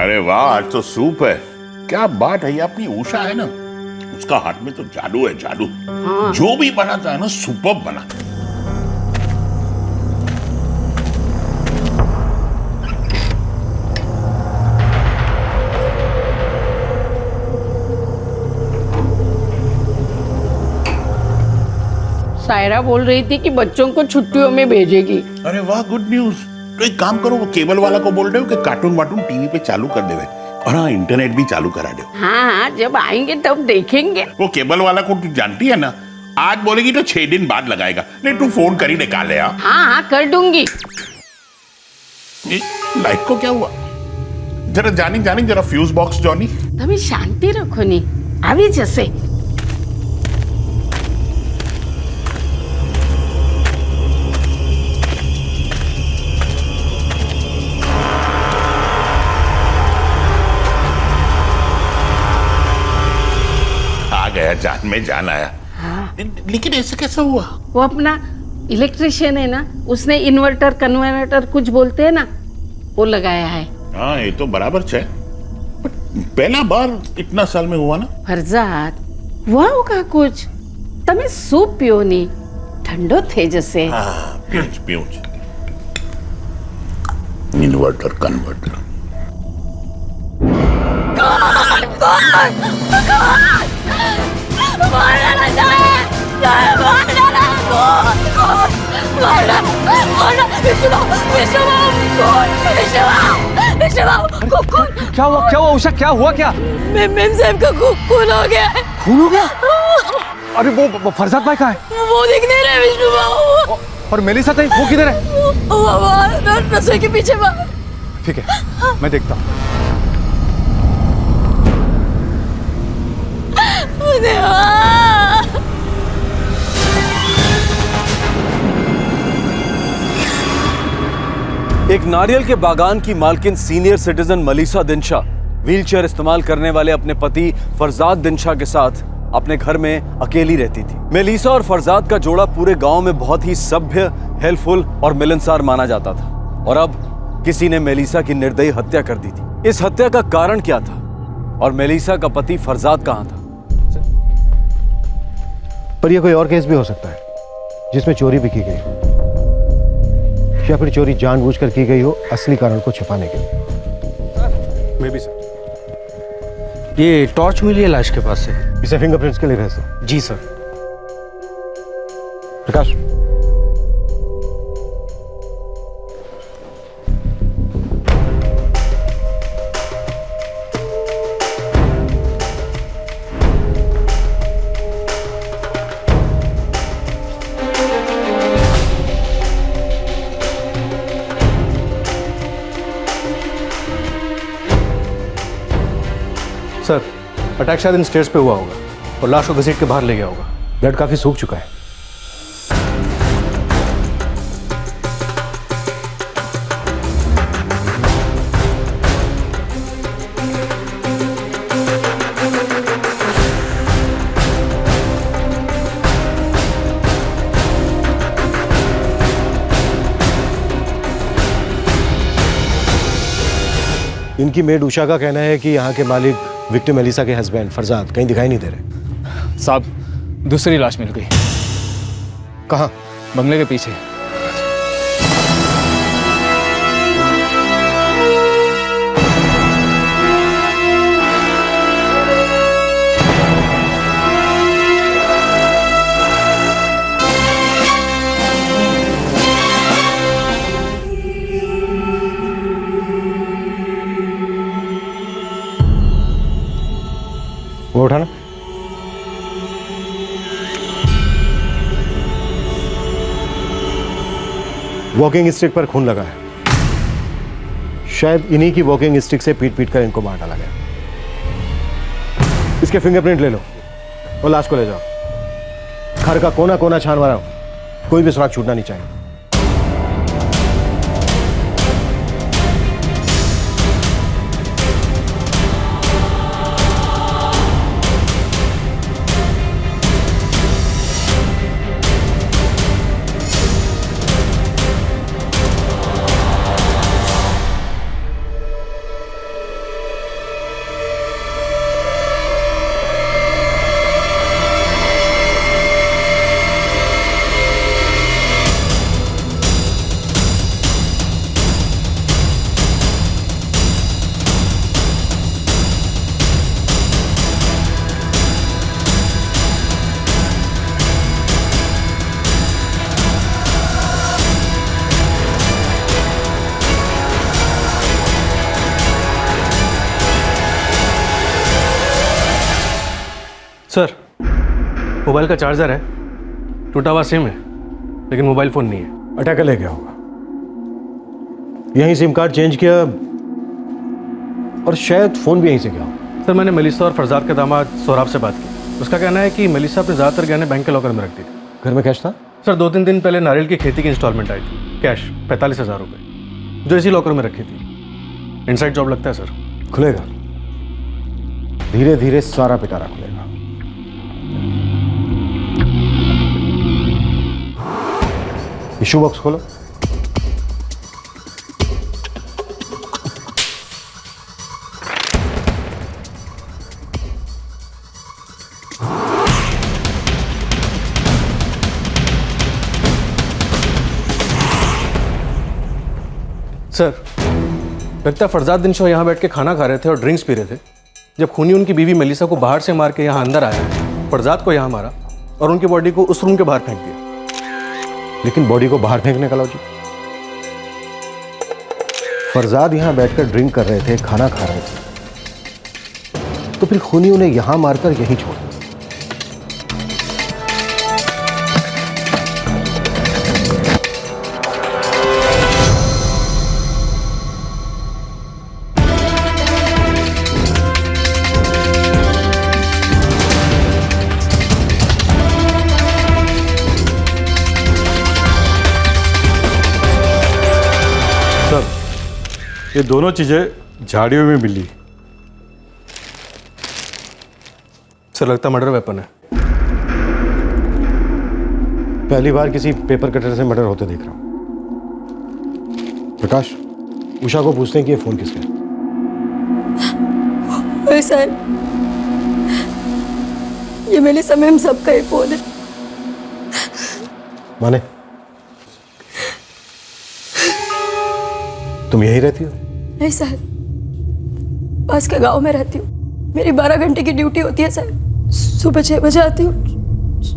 अरे वाह, आज तो सूप है। क्या बात है, ये अपनी उषा है ना, उसका हाथ में तो जादू है, जादू। हाँ। जो भी बनाता है ना, सुपर्ब बनाता है। सायरा बोल रही थी कि बच्चों को छुट्टियों में भेजेगी। अरे वाह, गुड न्यूज। तो एक काम करो, वो केबल वाला को बोल रहे हो कि कार्टून वार्टून टीवी पे चालू कर देवे, और हाँ, इंटरनेट भी चालू करा दो। हाँ, जब आएंगे तब देखेंगे। वो केबल वाला को तू जानती है ना, आज बोलेगी तो 6 दिन बाद लगाएगा। नहीं, तू फोन कर ही निकाले। हाँ, कर दूंगी। लाइट को क्या हुआ? जरा जानी जानी, जरा फ्यूज बॉक्स जॉनी। તમે શાંતિ રાખો ની, આવી જશે। आ गया, जान में जान आया। हाँ। लेकिन ऐसे कैसे हुआ? वो अपना इलेक्ट्रिशियन है ना, उसने इन्वर्टर कन्वर्टर कुछ बोलते हैं ना, वो लगाया है। हाँ, ये तो बराबर है। पहला बार इतना साल में हुआ ना। फरजाद, हुआ होगा कुछ। તમે સૂપ પીઓ ની, ઠંડો થઈ જશે। हाँ, पीऊँ पीऊँ। Inverter converter. क्या हुआ उषा, क्या हुआ? क्या मेम साहब का खून हो गया है। खून हो गया? अरे वो फरजाद भाई कहाँ है? वो दिख नहीं रहे विष्णु बाबू। और मेलिसा ताई, वो किधर है? वो रसोई के पीछे बाहर। ठीक है, मैं देखता हूँ। एक नारियल के बागान की मालकिन सीनियर सिटीजन मलीसा दिनशा व्हीलचेयर इस्तेमाल करने वाले अपने पति फरजाद दिनशा के साथ अपने घर में अकेली रहती थी। मेलिसा और फरजाद का जोड़ा पूरे गांव में बहुत ही सभ्य, हेल्पफुल और मिलनसार माना जाता था। और अब किसी ने मेलिसा की निर्दयी हत्या कर दी थी। इस हत्या का कारण क्या था और मेलिसा का पति फरजाद कहां था? पर यह कोई और केस भी हो सकता है जिसमें चोरी भी की गई हो, या फिर चोरी जानबूझकर की गई हो असली कारण को छुपाने के लिए। May be sir. ये टॉर्च मिली है लाश के पास से। इसे फिंगरप्रिंट्स के लिए भेज दो। जी सर। प्रकाश, सर, अटैक शायद इन स्टेयर्स पे हुआ होगा और लाश को घसीट के बाहर ले गया होगा। ब्लड काफी सूख चुका है। इनकी मेड उषा का कहना है कि यहाँ के मालिक विक्टिम मेलिसा के हस्बैंड फरजाद कहीं दिखाई नहीं दे रहे। साहब, दूसरी लाश मिल गई। कहाँ? बंगले के पीछे। वो उठाना। वॉकिंग स्टिक पर खून लगा है। शायद इन्हीं की वॉकिंग स्टिक से पीट पीट कर इनको मार डाला गया। इसके फिंगरप्रिंट ले लो और लाश को ले जाओ। घर का कोना कोना छान मारो, कोई भी सुराग छूटना नहीं चाहिए। सर, मोबाइल का चार्जर है, टूटा हुआ सिम है, लेकिन मोबाइल फ़ोन नहीं है। अटैकर ले गया होगा, यहीं सिम कार्ड चेंज किया और शायद फ़ोन भी यहीं से गया हो। सर, मैंने मेलिसा और फरजाद के दामाद सोहराब से बात की। उसका कहना है कि मेलिसा अपने ज़्यादातर गहने बैंक के लॉकर में रखती थी। घर में कैश था? सर, 2-3 दिन पहले नारियल की खेती की इंस्टॉलमेंट आई थी, कैश 45,000 रुपये, जो इसी लॉकर में रखी थी। इनसाइड जॉब लगता है सर। खुलेगा, धीरे धीरे सारा पिटारा खुलेगा। इशू बॉक्स खोलो। सर, लगता है फरजाद दिन शाह यहाँ बैठ के खाना खा रहे थे और ड्रिंक्स पी रहे थे जब खूनी उनकी बीवी मेलिसा को बाहर से मार के यहाँ अंदर आया, फरजाद को यहाँ मारा और उनकी बॉडी को उस रूम के बाहर फेंक दिया। लेकिन बॉडी को बाहर फेंकने का लॉजिक? फरजाद यहां बैठकर ड्रिंक कर रहे थे, खाना खा रहे थे, तो फिर खूनी उन्हें यहां मारकर यहीं छोड़ दिया। ये दोनों चीजें झाड़ियों में मिली। सर, लगता मर्डर वेपन है। पहली बार किसी पेपर कटर से मर्डर होते देख रहा हूं। प्रकाश, उषा को पूछते हैं कि ये फोन किसका है। ओए साहब, ये मेरे समय हम सबका ही फोन है। माने तुम यहीं रहती हो? नहीं साहब, पास के गांव में रहती हूँ। मेरी 12 घंटे की ड्यूटी होती है साहब। सुबह 6 बजे आती हूँ,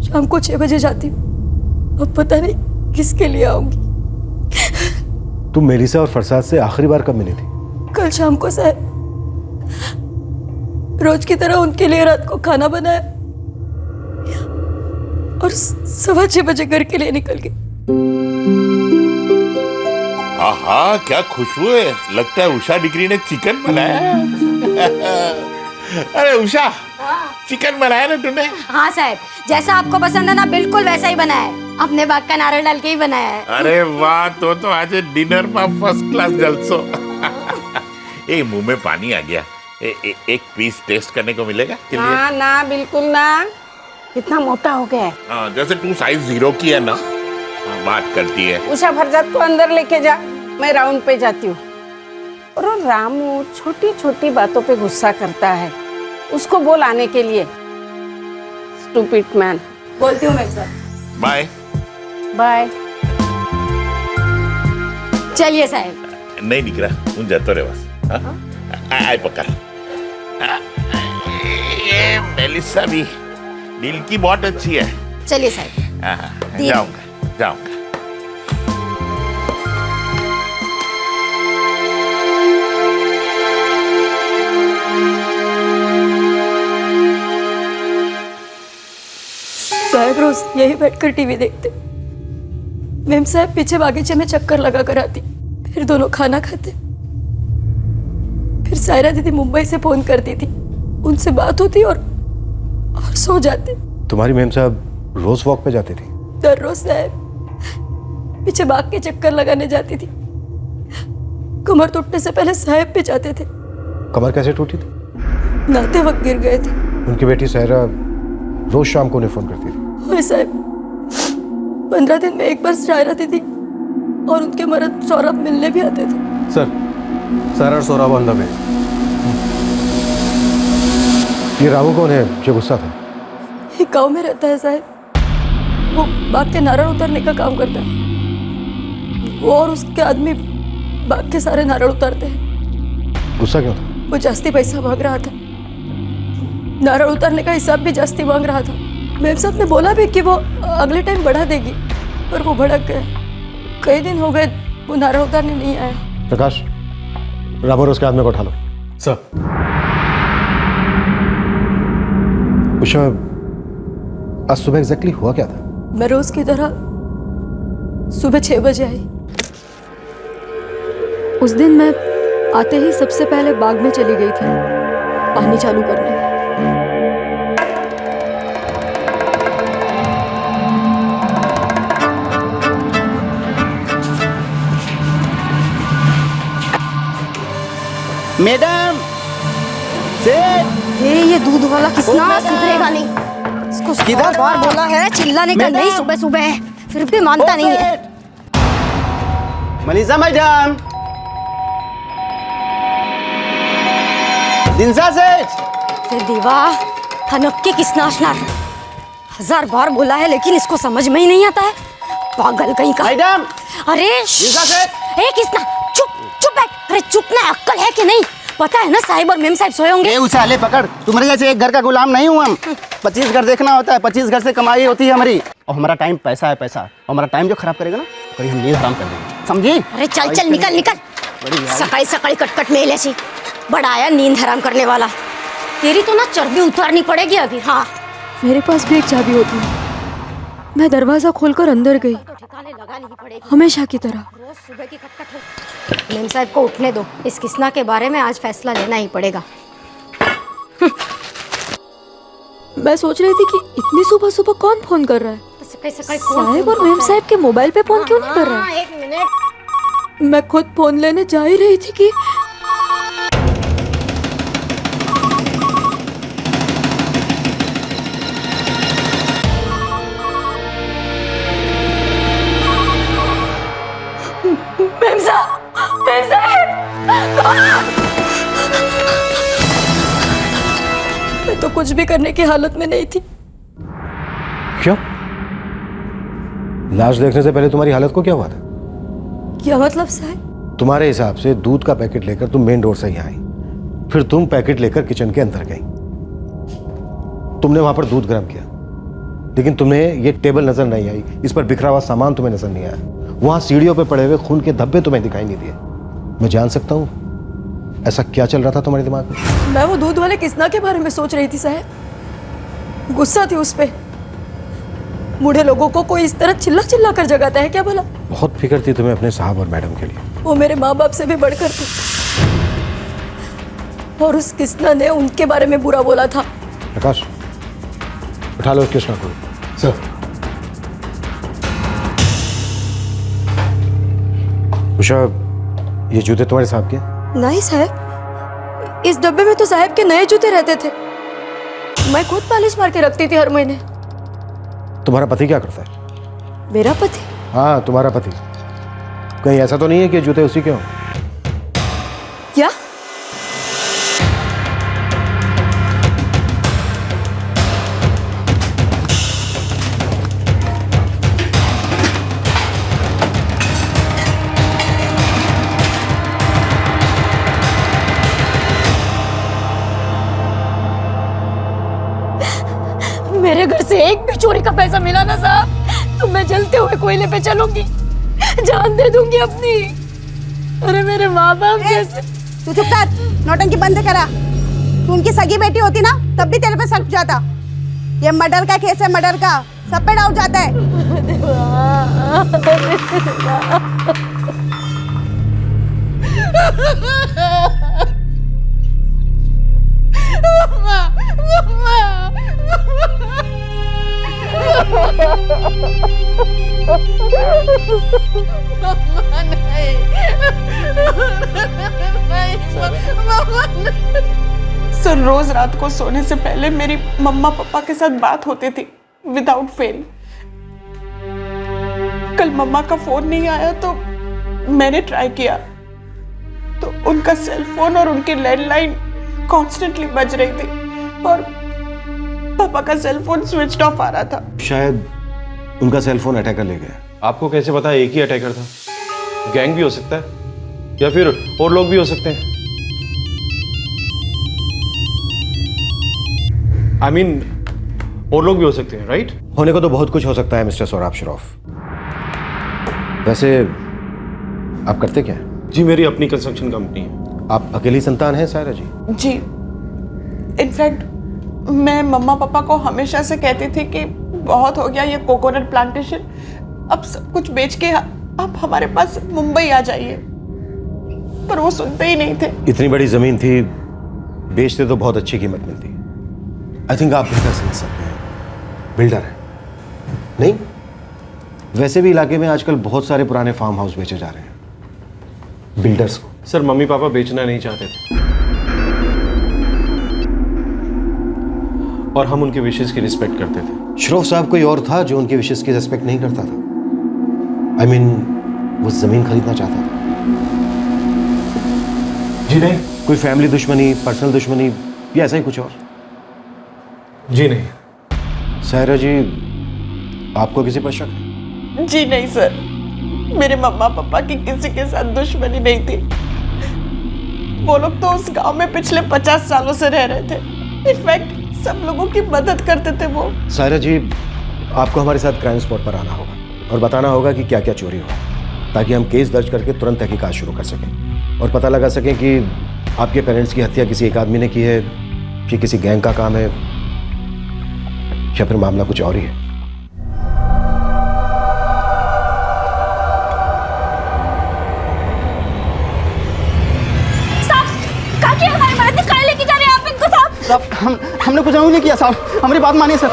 शाम को 6 बजे जाती हूँ। अब पता नहीं किसके लिए आऊंगी। तुम मेलिसा और फरसाद से आखिरी बार कब मिली थी? कल शाम को साहब। रोज की तरह उनके लिए रात को खाना बनाया और 6:15 बजे घर के लिए निकल गई। हाँ, क्या खुशबू है। लगता है उषा डिग्री ने चिकन बनाया है। अरे उषा, चिकन बनाया ना तूने? हाँ साहब, जैसा आपको पसंद है ना बिल्कुल वैसा ही बनाया है। अपने बाग का नारियल डाल के ही बनाया है। अरे वाह, तो आज डिनर में फर्स्ट क्लास जलसो। ए, मुंह में पानी आ गया। एक पीस टेस्ट करने को मिलेगा? ना ना, बिल्कुल ना। कितना मोटा हो गया है। हाँ, जैसे तू साइज 0 की है ना, बात करती है। उषा, फरजाद को अंदर लेके जा, मैं राउंड पे जाती हूँ। और वो रामू छोटी छोटी बातों पे गुस्सा करता है, उसको बोल आने के लिए। Stupid man. बोलती हूँ मैं साहब। Bye bye. चलिए साहब। नहीं दिख रहा, मुझे जातो रे बस। आए पकड़। ये मेलिसा भी दिल की बहुत अच्छी है। चलिए साहब। जाऊंगा। साहब रोज यही बैठकर टीवी देखते। मेम साहब पीछे बागीचे में चक्कर लगा कर आती, फिर दोनों खाना खाते। फिर सायरा दीदी मुंबई से फोन करती थी, उनसे बात होती और सो जाते। तुम्हारी मैम साहब रोज वॉक पे जाती थी? दर रोज साहब पीछे बाग के चक्कर लगाने जाती थी। कमर टूटने से पहले साहब पे जाते थे। कमर कैसे टूटी थी? नहाते वक्त गिर गए थे। उनकी बेटी सायरा रोज शाम को उन्हें फोन करती थी। हाँ साहब, 15 दिन में एक बार सायरा दीदी और उनके मर्द सौरभ मिलने भी आते थे। सर, सारा और सौरभ ऑन द वे। ये रामू कौन है जो गुस्सा था? ये गाँव में रहता है साहब। वो बाग के नारियल उतारने का काम करता है। वो और उसके आदमी बाग के सारे नारियल उतारते हैं। गुस्सा क्यों था? वो जास्ती पैसा मांग रहा था। नारियल उतारने का हिसाब भी जास्ती मांग रहा था। मेम साहब ने बोला भी कि वो अगले टाइम बढ़ा देगी, पर वो भड़क गया। कई दिन हो गए वो नारियल उतारने नहीं आया। प्रकाश, रामू और उसके आदमी को उठा लो। सर। उषा, आज सुबह एग्जैक्टली हुआ क्या था? मैं रोज की तरह सुबह 6 बजे आई। उस दिन मैं आते ही सबसे पहले बाग में चली गई थी पानी चालू करने। मैडम सेठ, ये दूध वाला कितना सुधरेगा नहीं। इसको 100 बार बोला है चिल्लाने का नहीं सुबह सुबह, फिर भी मानता नहीं है। मनीषा मैडम, दिनसा सेठ। दीवा हनक्के किसना 1000 बार बोला है लेकिन इसको समझ में ही नहीं आता है, पागल कहीं का। मैडम, अरे दिनसा सेठ। किसना, चुप चुप बैठ। अरे चुप ना, अक्कल है कि नहीं? पता है ना साहिब और मेम साहिब सोए होंगे। उसे आले पकड़, तुम्हारे जैसे एक घर का गुलाम नहीं हूँ हम। 25 घर देखना होता है, 25 घर से कमाई होती है हमारी। और हमारा टाइम पैसा है, पैसा। और हमारा टाइम जो खराब करेगा ना, कभी हम नींद हराम कर देंगे, समझी? अरे चल चल निकल निकल, सकाई सकाई कटकट में ऐसी बड़ा आया नींद हराम करने वाला। तेरी तो ना चर्बी उतारनी पड़ेगी अभी। हाँ, मेरे पास भी एक चाबी होती है, मैं दरवाजा खोलकर अंदर गई हमेशा की तरह। रोज सुबह की खटखट हो। मेम साहब को उठने दो, इस किस्ना के बारे में आज फैसला लेना ही पड़ेगा। मैं सोच रही थी कि इतनी सुबह सुबह कौन फोन कर रहा है। साहिब और मेम साहब के मोबाइल पे फोन क्यों नहीं कर रहा है? एक मिनट, मैं खुद फोन लेने जा ही रही थी कि मैं तो कुछ भी करने की हालत में नहीं थी। क्यों? लाश देखने से पहले तुम्हारी हालत को क्या हुआ था? क्या मतलब साहब? तुम्हारे हिसाब से दूध का पैकेट लेकर तुम मेन डोर से यहाँ आई, फिर तुम पैकेट लेकर किचन के अंदर गई। तुमने वहां पर दूध गर्म किया, लेकिन तुम्हें ये टेबल नजर नहीं आई, इस पर बिखरा हुआ सामान तुम्हें नजर नहीं आया, वहां सीढ़ियों पे पड़े हुए खून के धब्बे तुम्हें दिखाई नहीं दिए। मैं जान सकता हूं ऐसा क्या चल रहा था तुम्हारे दिमाग में? मैं वो दूध वाले किस्ना के बारे में सोच रही थी साहब। गुस्सा थी उस पे। बूढ़े लोगों को कोई इस तरह चिल्ला चिल्ला कर जगाता है क्या भला? बहुत फिक्र थी तुम्हें अपने साहब और मैडम के लिए। वो मेरे माँ बाप से भी बढ़कर थे, और उस किस्ना ने उनके बारे में बुरा बोला था। प्रकाश, उठा लो कृष्णा को। सर। उषा, ये जूते तुम्हारे साहब के? नहीं साहब, इस डब्बे में तो साहब के नए जूते रहते थे। मैं खुद पॉलिश मार के रखती थी हर महीने। तुम्हारा पति क्या करता है? मेरा पति? हाँ, तुम्हारा पति। कहीं ऐसा तो नहीं है कि जूते उसी के हों? क्या? मेरे घर से एक भी चोरी का पैसा मिला ना साहब, तो मैं जलते हुए कोयले पे चलूंगी, जान दे दूंगी अपनी। अरे मेरे माँ बाप जैसे। तू चुप कर, नौटंकी बंद करा। तू उनकी सगी बेटी होती ना, तब भी तेरे पे शक जाता। ये मर्डर का केस है, मर्डर का, सब पे डाउट जाता है। सर, रोज रात को सोने से पहले मेरी मम्मा पापा के साथ बात होती थी विदाउट फेल। कल मम्मा का फोन नहीं आया तो मैंने ट्राई किया, तो उनका सेल फोन और उनकी लैंडलाइन कॉन्स्टेंटली बज रही थी, और पापा का सेल फोन स्विच ऑफ आ रहा था। शायद उनका सेल फोन अटैकर ले गया। आपको कैसे पता एक ही अटैकर था? गैंग भी हो सकता है, या फिर और लोग भी हो सकते हैं। आई मीन और लोग भी हो सकते हैं, राइट? होने को तो बहुत कुछ हो सकता है मिस्टर सौरभ श्रॉफ। वैसे आप करते क्या हैं? जी, मेरी अपनी कंस्ट्रक्शन कंपनी है। आप अकेली संतान हैं सायरा जी? जी, इनफैक्ट मैं मम्मा पापा को हमेशा से कहती थी कि बहुत हो गया ये कोकोनट प्लांटेशन, अब सब कुछ बेच के आप हमारे पास मुंबई आ जाइए। पर वो सुनते ही नहीं थे। इतनी बड़ी जमीन थी, बेचते तो बहुत अच्छी कीमत मिलती। आई थिंक आप बेहतर समझ सकते हैं, बिल्डर है नहीं? वैसे भी इलाके में आजकल बहुत सारे पुराने फार्म हाउस बेचे जा रहे हैं बिल्डर्स को। सर मम्मी पापा बेचना नहीं चाहते थे और हम उनकी विशेष की रिस्पेक्ट करते थे। श्रोफ साहब कोई और था जो उनकी विशेष की रिस्पेक्ट नहीं करता था। आई मीन वो जमीन खरीदना चाहता था। जी नहीं, कोई फैमिली दुश्मनी, पर्सनल दुश्मनी या ऐसा ही कुछ और? जी नहीं। सायरा जी, आपको किसी पर शक है? जी नहीं सर, मेरे मम्मा पापा की किसी के साथ दुश्मनी नहीं थी। वो लोग तो उस गांव में पिछले 50 सालों से रह रहे थे। इनफैक्ट सब लोगों की मदद करते थे वो। सायरा जी, आपको हमारे साथ क्राइम स्पॉट पर आना होगा और बताना होगा कि क्या क्या चोरी हुआ, ताकि हम केस दर्ज करके तुरंत तहकीकात शुरू कर सकें और पता लगा सकें कि आपके पेरेंट्स की हत्या किसी एक आदमी ने की है, कि किसी गैंग का काम है, या फिर मामला कुछ और ही है। हमने कुछ नहीं किया साहब, हमारी बात मानिए सर।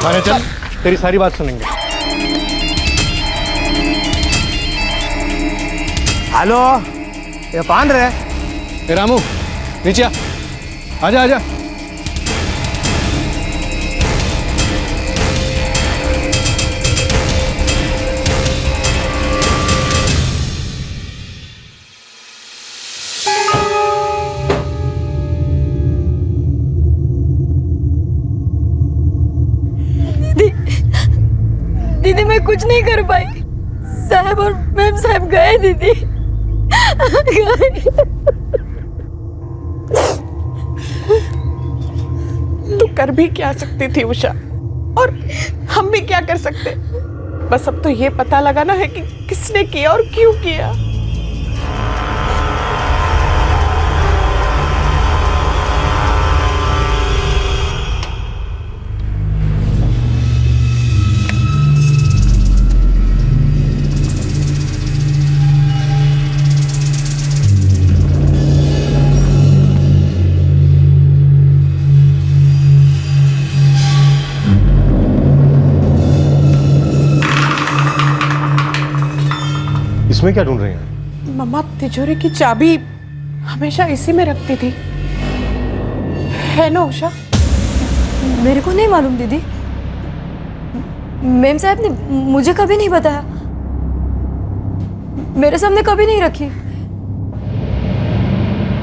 थाने चल, तेरी सारी बात सुनेंगे। हेलो, ये पान रहे? ए रामू, नीचे आ, आजा आजा। दीदी मैं कुछ नहीं कर पाई। साहब और मैम साहब गए दीदी, तू कर भी क्या सकती थी उषा, और हम भी क्या कर सकते? बस अब तो ये पता लगाना है कि किसने किया और क्यों किया। इसमें क्या ढूंढ रहे हैं? मम्मा तिजोरी की चाबी हमेशा इसी में रखती थी, है ना उषा? मेरे को नहीं मालूम दीदी, मैम साहब ने मुझे कभी नहीं बताया, मेरे सामने कभी नहीं रखी।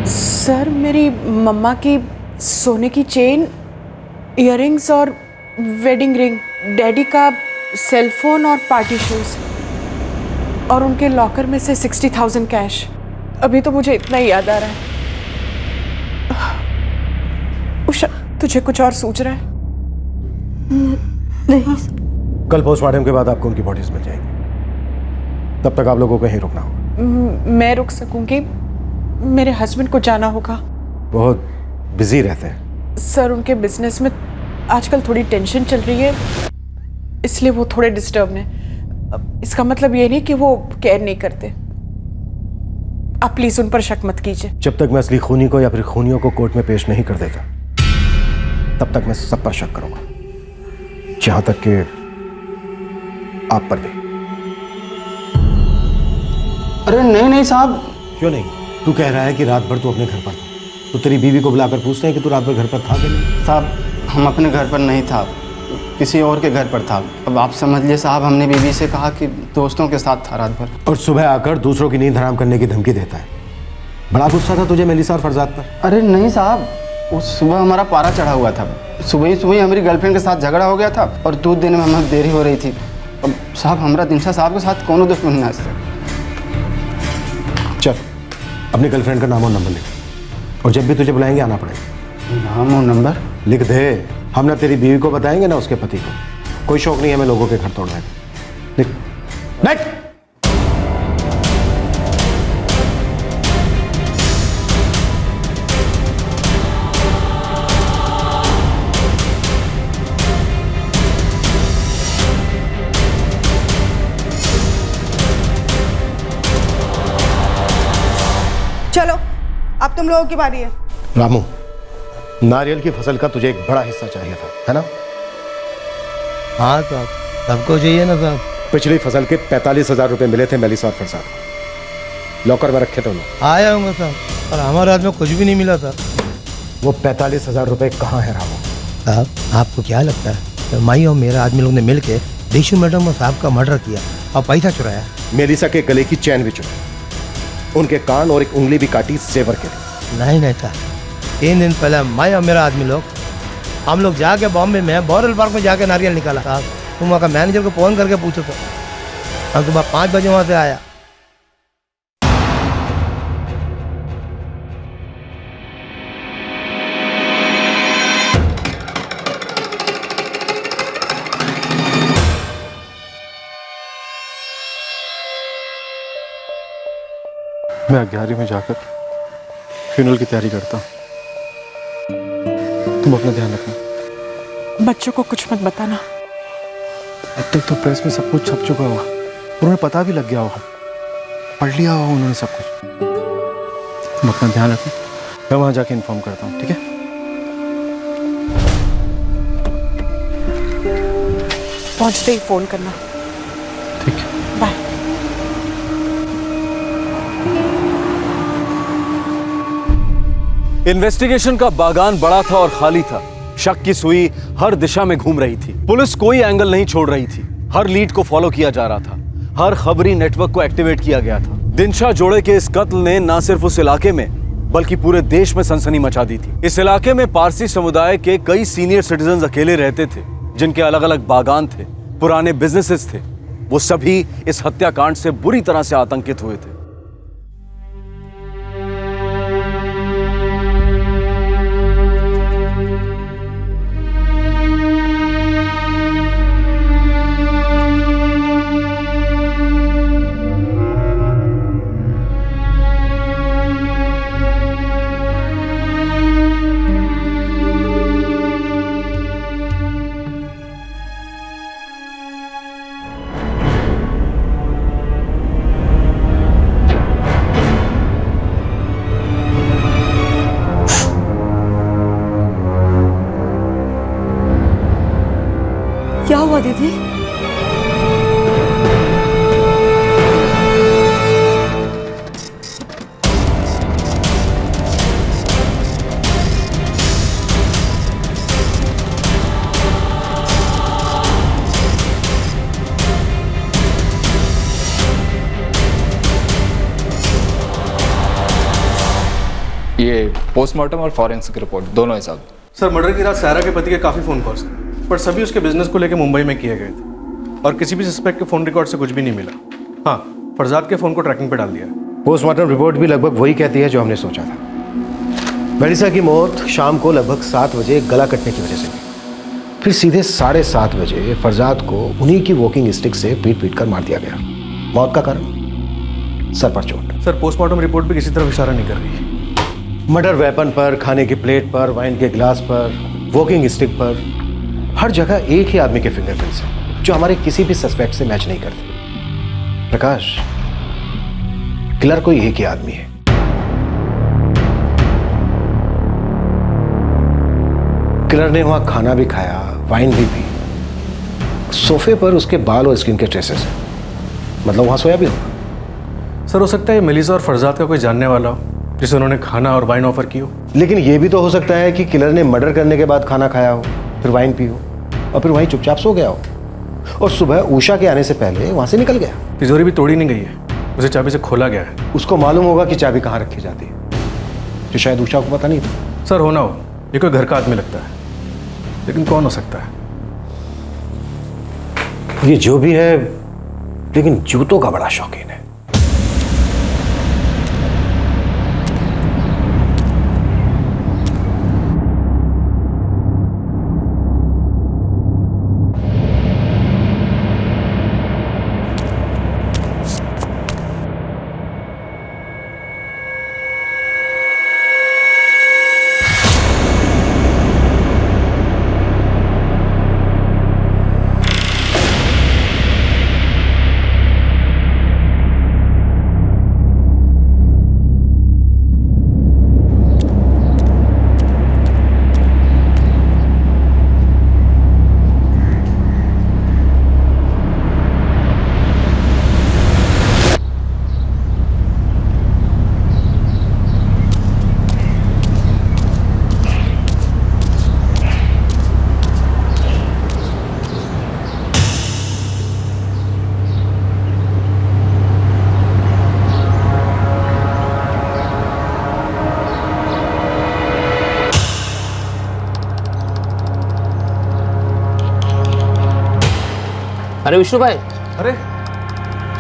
सर मेरी मम्मा की सोने की चेन, इयररिंग्स और वेडिंग रिंग, डैडी का सेलफोन और पार्टी शूज, और उनके लॉकर में से 60,000 कैश। अभी तो मुझे इतना ही याद आ रहा है। उषा तुझे कुछ और सूझ रहा है? नहीं। कल पोस्टमार्टम के बाद आपको उनकी बॉडीज मिल जाएंगी, तब तक आप लोगों को कहीं रुकना होगा। मैं रुक सकूंगी, मेरे हस्बैंड को जाना होगा। बहुत बिजी रहते हैं सर, उनके बिजनेस में आजकल थोड़ी टेंशन चल रही है, इसलिए वो थोड़े डिस्टर्ब हैं। इसका मतलब ये नहीं कि वो केयर नहीं करते। आप प्लीज उन पर शक मत कीजिए। जब तक मैं असली खूनी को या फिर खूनियों को कोर्ट में पेश नहीं कर देता, तब तक मैं सब पर शक करूंगा, जहां तक कि आप पर भी। अरे नहीं नहीं साहब। क्यों नहीं? तू कह रहा है कि रात भर तू अपने घर पर था, तो तेरी बीवी को बुलाकर पूछते हैं कि तू रात भर घर पर था कि नहीं? साहब हम अपने घर पर नहीं था, किसी और के घर पर था। अब आप समझ लिए साहब, हमने बीवी से कहा कि दोस्तों के साथ था रात भर। और सुबह आकर दूसरों की नींद हराम करने की धमकी देता है। बड़ा गुस्सा था तुझे मेलिसा और फरजाद पर? अरे नहीं साहब, उस सुबह हमारा पारा चढ़ा हुआ था। सुबह ही हमारी गर्लफ्रेंड के साथ झगड़ा हो गया था और दूध देने में हमें देरी हो रही थी। अब साहब हमारा दिनशा साहब के साथ कौन दुश्मनी है इससे। चल अपनी गर्लफ्रेंड का नाम और नंबर लिख, और जब भी तुझे बुलाएंगे आना पड़ेगा। नाम और नंबर लिख दे। हम ना तेरी बीवी को बताएंगे ना उसके पति को। कोई शौक नहीं है हमें लोगों के घर तोड़ने का। लिख। नेक्स्ट। अब तुम लोगों की बारी है। रामू, नारियल की फसल का तुझे एक बड़ा हिस्सा चाहिए था, है ना? हाँ साहब, सबको चाहिए ना साहब। पिछली फसल के 45,000 रुपए मिले थे मेलिसा और फरसाद को, लॉकर में रखे थे उन्होंने। आया होंगे साहब, पर हमारे हाथ में कुछ भी नहीं मिला था। वो 45,000 रुपए कहाँ है रामू? साहब, आपको क्या लगता है कि माई और मेरा आदमी लोग ने मिल के देशू मैडम और साहब का मर्डर किया और पैसा चुराया? मेलिसा के गले की चैन भी चुराई, उनके कान और एक उंगली भी काटी जेवर के लिए। नहीं साहब, 3 दिन पहले मैं और मेरा आदमी लोग हम लोग जाके बॉम्बे में बोरल पार्क में जाके नारियल निकाला। साहब, तुम वहाँ का मैनेजर को फ़ोन करके पूछो तो। हम सुबह 5 बजे वहाँ से आया। मैं 11वीं में जाकर फ्यूनरल की तैयारी करता हूँ। तुम अपना ध्यान रखना। बच्चों को कुछ मत बताना। अब तक तो प्रेस में सब कुछ छप चुका होगा, उन्हें पता भी लग गया होगा, पढ़ लिया होगा उन्होंने सब कुछ। तुम अपना ध्यान रखना, मैं वहाँ जाके इन्फॉर्म करता हूँ, ठीक है? पहुंचते ही फोन करना। ठीक है, बाय। इन्वेस्टिगेशन का बागान बड़ा था और खाली था। शक की सुई हर दिशा में घूम रही थी। पुलिस कोई एंगल नहीं छोड़ रही थी। हर लीड को फॉलो किया जा रहा था। हर खबरी नेटवर्क को एक्टिवेट किया गया था। दिनशा जोड़े के इस कत्ल ने न सिर्फ उस इलाके में बल्कि पूरे देश में सनसनी मचा दी थी। इस इलाके में पारसी समुदाय के कई सीनियर सिटीजन अकेले रहते थे, जिनके अलग अलग बागान थे, पुराने बिजनेसेस थे। वो सभी इस हत्याकांड से बुरी तरह से आतंकित हुए थे। क्या हुआ दीदी? ये पोस्टमार्टम और फॉरेंसिक रिपोर्ट दोनों है साहब। सर, मर्डर की रात सायरा के पति के काफ़ी फ़ोन कॉल्स थे, पर सभी उसके बिजनेस को लेकर मुंबई में किए गए थे और किसी भी सस्पेक्ट के फ़ोन रिकॉर्ड से कुछ भी नहीं मिला। हाँ, फरजाद के फ़ोन को ट्रैकिंग पे डाल दिया है। पोस्टमार्टम रिपोर्ट भी लगभग वही कहती है जो हमने सोचा था। मेलिसा की मौत शाम को लगभग 7 बजे गला कटने की वजह से हुई। फिर सीधे 7:30 बजे फरजाद को उन्हीं की वॉकिंग स्टिक से पीट कर मार दिया गया। मौत का कारण सर पर चोट। सर, पोस्टमार्टम रिपोर्ट भी किसी तरफ इशारा नहीं कर रही। मर्डर वेपन पर, खाने की प्लेट पर, वाइन के ग्लास पर, वॉकिंग स्टिक पर, हर जगह एक ही आदमी के फिंगरप्रिंट्स हैं जो हमारे किसी भी सस्पेक्ट से मैच नहीं करते। प्रकाश, किलर कोई एक ही आदमी है। किलर ने वहां खाना भी खाया, वाइन भी पी। सोफे पर उसके बाल और स्किन के ट्रेसेस हैं, मतलब वहां सोया भी होगा। सर, हो सकता है मेलिसा और फरजाद का कोई जानने वाला हो जिसे उन्होंने खाना और वाइन ऑफर की हो। लेकिन यह भी तो हो सकता है कि किलर ने मर्डर करने के बाद खाना खाया हो, फिर वाइन पी हो और फिर वहीं चुपचाप सो गया हो और सुबह उषा के आने से पहले वहां से निकल गया। तिजोरी भी तोड़ी नहीं गई है, उसे चाबी से खोला गया है। उसको मालूम होगा कि चाबी कहाँ रखी जाती है, जो शायद उषा को पता नहीं था। सर, होना हो, ये कोई घर का आदमी लगता है, लेकिन कौन हो सकता है? ये जो भी है, लेकिन जूतों का बड़ा शौकीन है। अरे विष्णु भाई।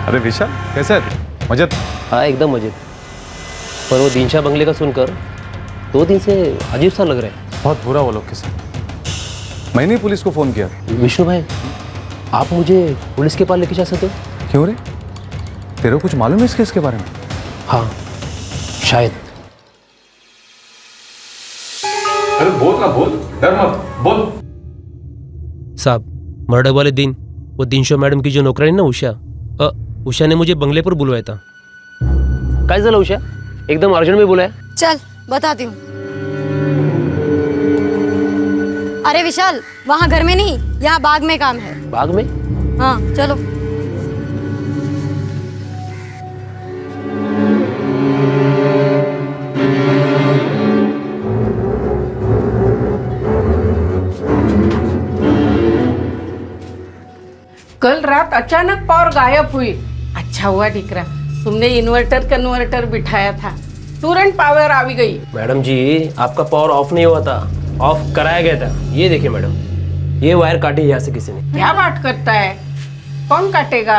अरे विशाल कैसा है तू? मजेत? हाँ एकदम मजेत। पर वो दिनशा बंगले का सुनकर 2 दिन से अजीब सा लग रहा है। बहुत बुरा वो लोग के साथ। मैंने ही पुलिस को फोन किया। विष्णु भाई आप मुझे पुलिस के पास लेके जा सकते हो? क्यों रे, तेरे को कुछ मालूम है इस केस के बारे में? हाँ शायद। अरे बोल ना, बोल, डर मत, बोल। साहब मर्डर वाले दिन वो दिनशा मैडम की जो नौकरानी ना उषा ने मुझे बंगले पर बुलवाया था। काय झालं उषा, एकदम अर्जेंट में बुलाया? चल बताती हूँ। अरे विशाल वहाँ घर में नहीं, यहाँ बाग में काम है। बाग में? हाँ चलो। कल रात अचानक पावर गायब हुई। अच्छा हुआ दिकरा तुमने इन्वर्टर कन्वर्टर बिठाया था, तुरंत पावर आ गई। मैडम जी आपका पावर ऑफ नहीं हुआ था, ऑफ कराया गया था। ये देखिए मैडम, ये वायर काटी यहाँ से किसी ने। क्या बात करता है, कौन काटेगा?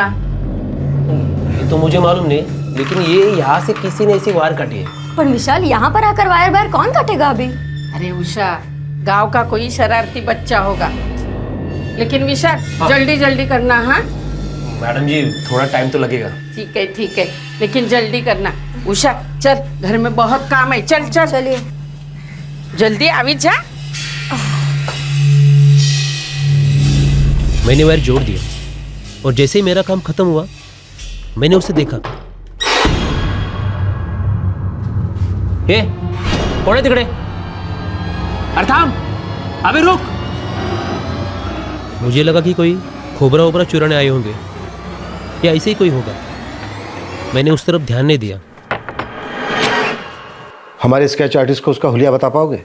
ये तो मुझे मालूम नहीं, लेकिन ये यहाँ से किसी ने ऐसी वायर काटी है। पर विशाल यहाँ पर आकर वायर वायर कौन काटेगा अभी? अरे उषा, गांव का कोई शरारती बच्चा होगा। लेकिन विशाल जल्दी जल्दी करना। हाँ मैडम जी थोड़ा टाइम तो लगेगा। ठीक है, लेकिन जल्दी करना। उषा चल, घर में बहुत काम है। चल चल चलिए जल्दी आवी जा। मैंने वायर जोड़ दिया और जैसे ही मेरा काम खत्म हुआ मैंने उसे देखा। हे कौन है तिकडे? अरे थांब, अबे रुक। मुझे लगा कि कोई खोबरा वोबरा चुराने आए होंगे या ऐसे ही कोई होगा। मैंने उस तरफ ध्यान नहीं दिया। हमारे स्केच आर्टिस्ट को उसका हुलिया बता पाओगे?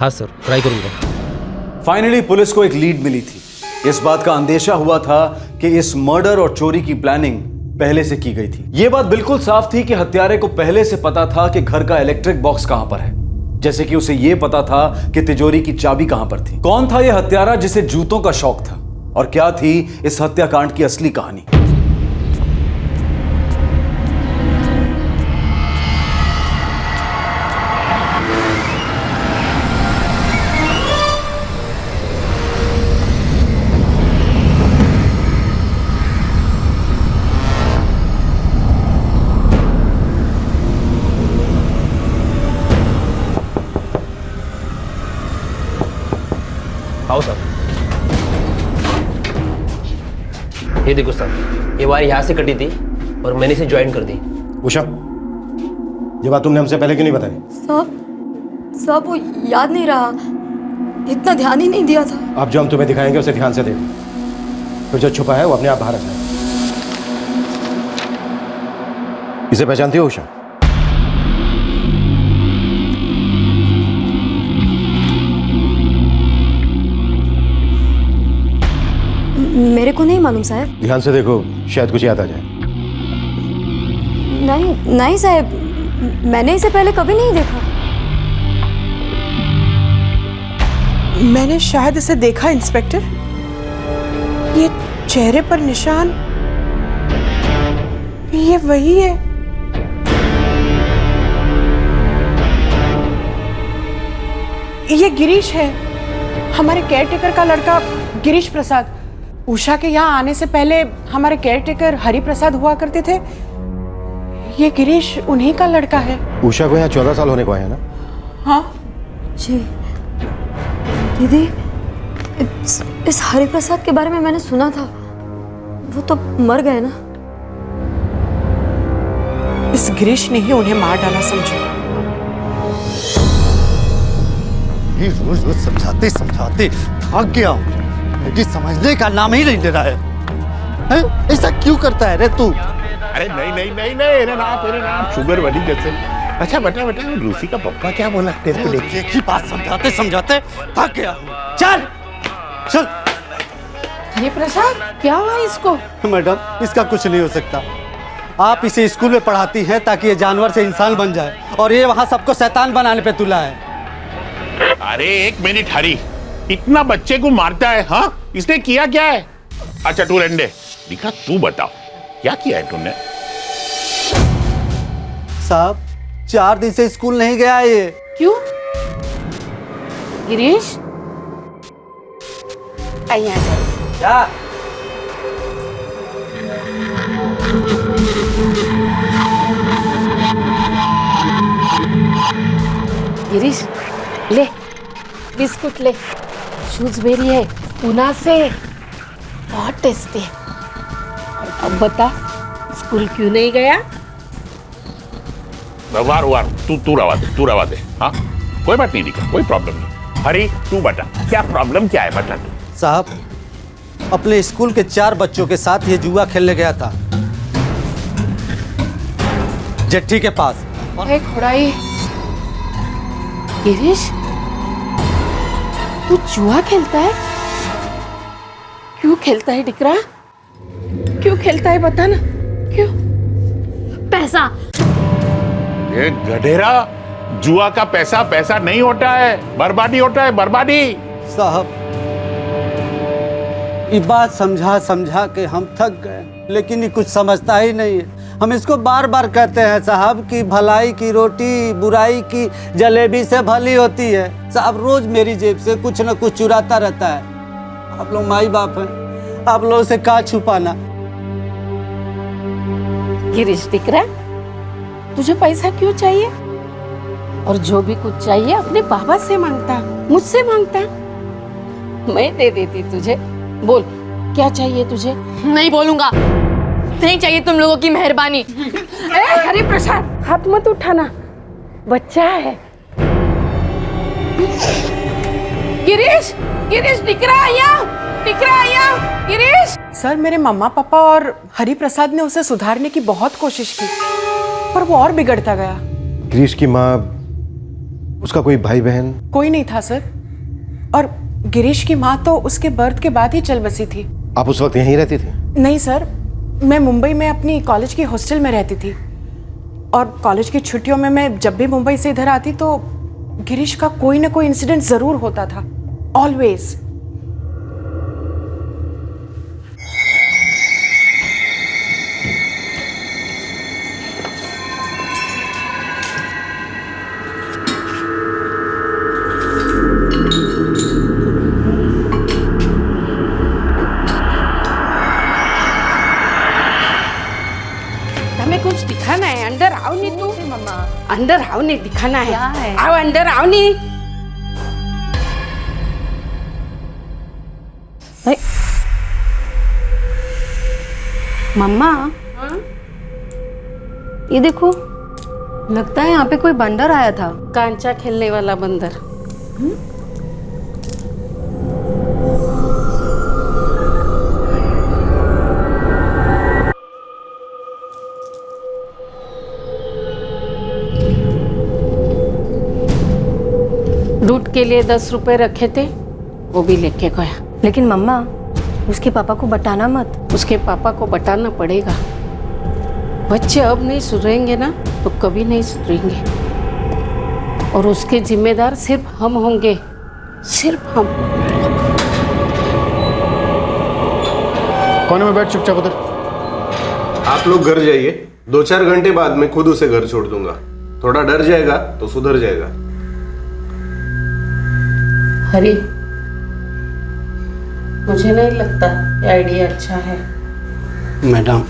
हाँ सर, ट्राई करूंगा। फाइनली पुलिस को एक लीड मिली थी। इस बात का अंदेशा हुआ था कि इस मर्डर और चोरी की प्लानिंग पहले से की गई थी। यह बात बिल्कुल साफ थी कि हत्यारे को पहले से पता था कि घर का इलेक्ट्रिक बॉक्स कहां पर है, जैसे कि उसे यह पता था कि तिजोरी की चाबी कहां पर थी। कौन था यह हत्यारा जिसे जूतों का शौक था, और क्या थी इस हत्याकांड की असली कहानी? आओ सर। ये देखो सर, ये वायर यहाँ से कटी थी और मैंने इसे ज्वाइन कर दी। उषा, ये बात तुमने हमसे पहले क्यों नहीं बताई? साहब वो याद नहीं रहा, इतना ध्यान ही नहीं दिया था। अब जो हम तुम्हें दिखाएंगे उसे ध्यान से देखो, फिर जो छुपा है वो अपने आप बाहर आ जाए। इसे पहचानती हो उषा? मेरे को नहीं मालूम साहब। ध्यान से देखो, शायद कुछ याद आ जाए। नहीं साहब, मैंने इसे पहले कभी नहीं देखा। मैंने शायद इसे देखा इंस्पेक्टर। ये चेहरे पर निशान, ये वही है। ये गिरीश है, हमारे केयरटेकर का लड़का गिरीश प्रसाद। उषा के यहाँ आने से पहले हमारे केयरटेकर हरि प्रसाद हुआ करते थे। ये गिरीश उन्हीं का लड़का है। उषा को यहाँ 14 साल होने को आया ना? हाँ जी दीदी, इस हरि प्रसाद के बारे में मैंने सुना था, वो तो मर गए ना। इस गिरीश ने ही उन्हें मार डाला समझो। रोज रोज समझाते समझाते थक गया हूँ, लेकिन समझने का नाम ही नहीं ले रहा है। ऐसा क्यों करता है रे तू? अरे नहीं तेरे नाम शुगर वाली जैसे। अच्छा बेटा रूसी का पप्पा क्या बोला तेरे को? एक ही बात समझाते समझाते थक गया हूँ। चल चल। हरि प्रसाद क्या हुआ इसको? मैडम इसका कुछ नहीं हो सकता। आप इसे स्कूल में पढ़ाती हैं ताकि ये जानवर से इंसान बन जाए, और ये वहाँ सबको शैतान बनाने पे तुला है। अरे एक मिनट हरी, इतना बच्चे को मारता है? हाँ, इसने किया क्या है? अच्छा तू रहने दे। दिखा तू बताओ क्या किया है तूने? साहब 4 दिन से स्कूल नहीं गया ये। क्यों? गिरीश आइए क्या? गिरीश ले बिस्कुट ले, शूजबेरी है पूना से, बहुत टेस्टी है। अब बता स्कूल क्यों नहीं गया? वार तू रवा दे। हाँ कोई बात नहीं दिखा, कोई प्रॉब्लम नहीं। हरी तू बता क्या प्रॉब्लम क्या है, बता तू। साहब अपने स्कूल के 4 बच्चों के साथ ये जुआ खेलने गया था जेठी के पास। खुड़ाई गिरीश तू जुआ खेलता है? क्यों खेलता है डिकरा? क्यों खेलता है बता ना, क्यों? पैसा। ये गधेरा, जुआ का पैसा पैसा नहीं होता है, बर्बादी होता है, बर्बादी। साहब ये बात समझा के हम थक गए, लेकिन ये कुछ समझता ही नहीं है। हम इसको बार बार कहते हैं साहब कि भलाई की रोटी बुराई की जलेबी से भली होती है। साहब रोज मेरी जेब से कुछ न कुछ चुराता रहता है। आप लोग माई बाप हैं, आप लोगों से क्या छुपाना। गिरीश दिकरा तुझे पैसा क्यों चाहिए? और जो भी कुछ चाहिए अपने बाबा से मांगता, मुझसे मांगता, मैं दे देती तुझे। बोल क्या चाहिए तुझे? नहीं बोलूंगा, नहीं चाहिए तुम लोगों की मेहरबानी। हरि प्रसाद हाथ मत उठाना, बच्चा है। गिरीश गिरीश दिकरा आया, गिरीश। सर मेरे मम्मा पापा और हरि प्रसाद ने उसे सुधारने की बहुत कोशिश की, पर वो और बिगड़ता गया। गिरीश की माँ, उसका कोई भाई बहन? कोई नहीं था सर, और गिरीश की माँ तो उसके बर्थ के बाद ही चल बसी थी। आप उस वक्त यहीं रहती थी? नहीं सर, मैं मुंबई में अपनी कॉलेज की हॉस्टल में रहती थी, और कॉलेज की छुट्टियों में मैं जब भी मुंबई से इधर आती तो गिरीश का कोई ना कोई इंसिडेंट जरूर होता था, ऑलवेज। कुछ दिखाना है, अंदर आओ नहीं तू। मम्मा अंदर आओ नहीं, दिखाना है, आओ अंदर आओ नहीं। मम्मा ये देखो, लगता है यहाँ पे कोई बंदर आया था। कांचा खेलने वाला बंदर। दूध के लिए 10 रुपए रखे थे, वो भी लेके गया। लेकिन मम्मा उसके पापा को बताना मत। उसके पापा को बताना पड़ेगा। बच्चे अब नहीं सुधरेंगे ना तो कभी नहीं सुधरेंगे, और उसके जिम्मेदार सिर्फ हम होंगे, सिर्फ हम। कोने में बैठ चुपचाप उधर। आप लोग घर जाइए, 2-4 घंटे बाद मैं खुद उसे घर छोड़ दूंगा। थोड़ा डर जाएगा तो सुधर जाएगा। हरी, मुझे नहीं लगता ये आइडिया अच्छा है। मैडम